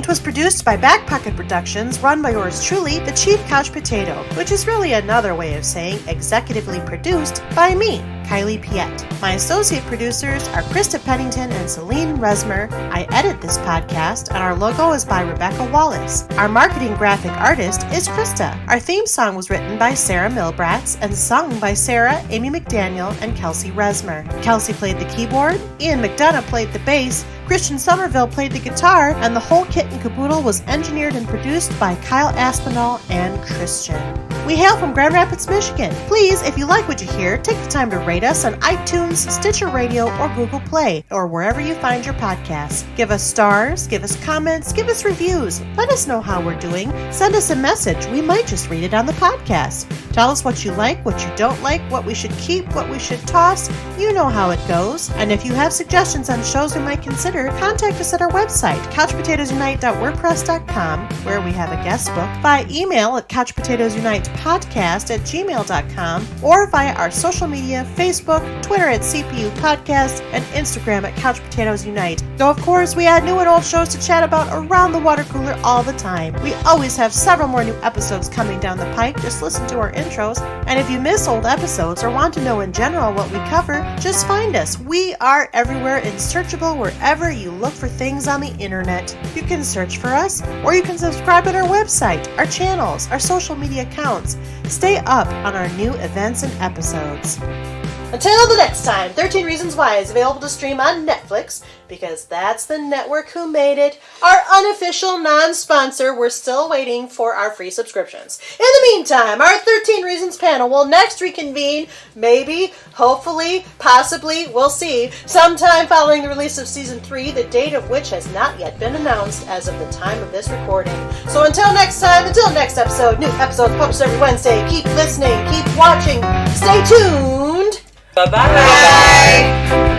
Was produced by Back Pocket Productions, run by yours truly, the Chief Couch Potato, which is really another way of saying executively produced by me, Kylie Piette. My associate producers are Krista Pennington and Selene Rezmer. I edit this podcast, and our logo is by Rebecca Wallace. Our marketing graphic artist is Krista. Our theme song was written by Sarah Milbratz and sung by Sarah, Amy McDaniel, and Kelsey Rezmer. Kelsey played the keyboard, Ian McDonough played the bass, Christian Somerville played the guitar, and the whole kit and caboodle was engineered and produced by Kyle Aspinall and Christian. We hail from Grand Rapids, Michigan. Please, if you like what you hear, take the time to rate us on iTunes, Stitcher Radio, or Google Play, or wherever you find your podcasts. Give us stars, give us comments, give us reviews. Let us know how we're doing. Send us a message. We might just read it on the podcast. Tell us what you like, what you don't like, what we should keep, what we should toss. You know how it goes. And if you have suggestions on shows we might consider, contact us at our website, couchpotatoesunite.wordpress.com, where we have a guest book, by email at couchpotatoesunitepodcast@gmail.com, or via our social media, Facebook, Twitter at CPU Podcast, and Instagram at Couch Potatoes Unite. Though, of course, we add new and old shows to chat about around the water cooler all the time. We always have several more new episodes coming down the pike. Just listen to our intros. And if you miss old episodes or want to know in general what we cover, just find us. We are everywhere and searchable wherever you look for things on the internet. You can search for us, or you can subscribe at our website, our channels, our social media accounts. Stay up on our new events and episodes. Until the next time, 13 Reasons Why is available to stream on Netflix, because that's the network who made it. Our unofficial non-sponsor. We're still waiting for our free subscriptions. In the meantime, our 13 Reasons panel will next reconvene, maybe, hopefully, possibly, we'll see, sometime following the release of Season 3, the date of which has not yet been announced as of the time of this recording. So until next time, until next episode, new episodes published every Wednesday. Keep listening, keep watching, stay tuned. Bye-bye. Bye.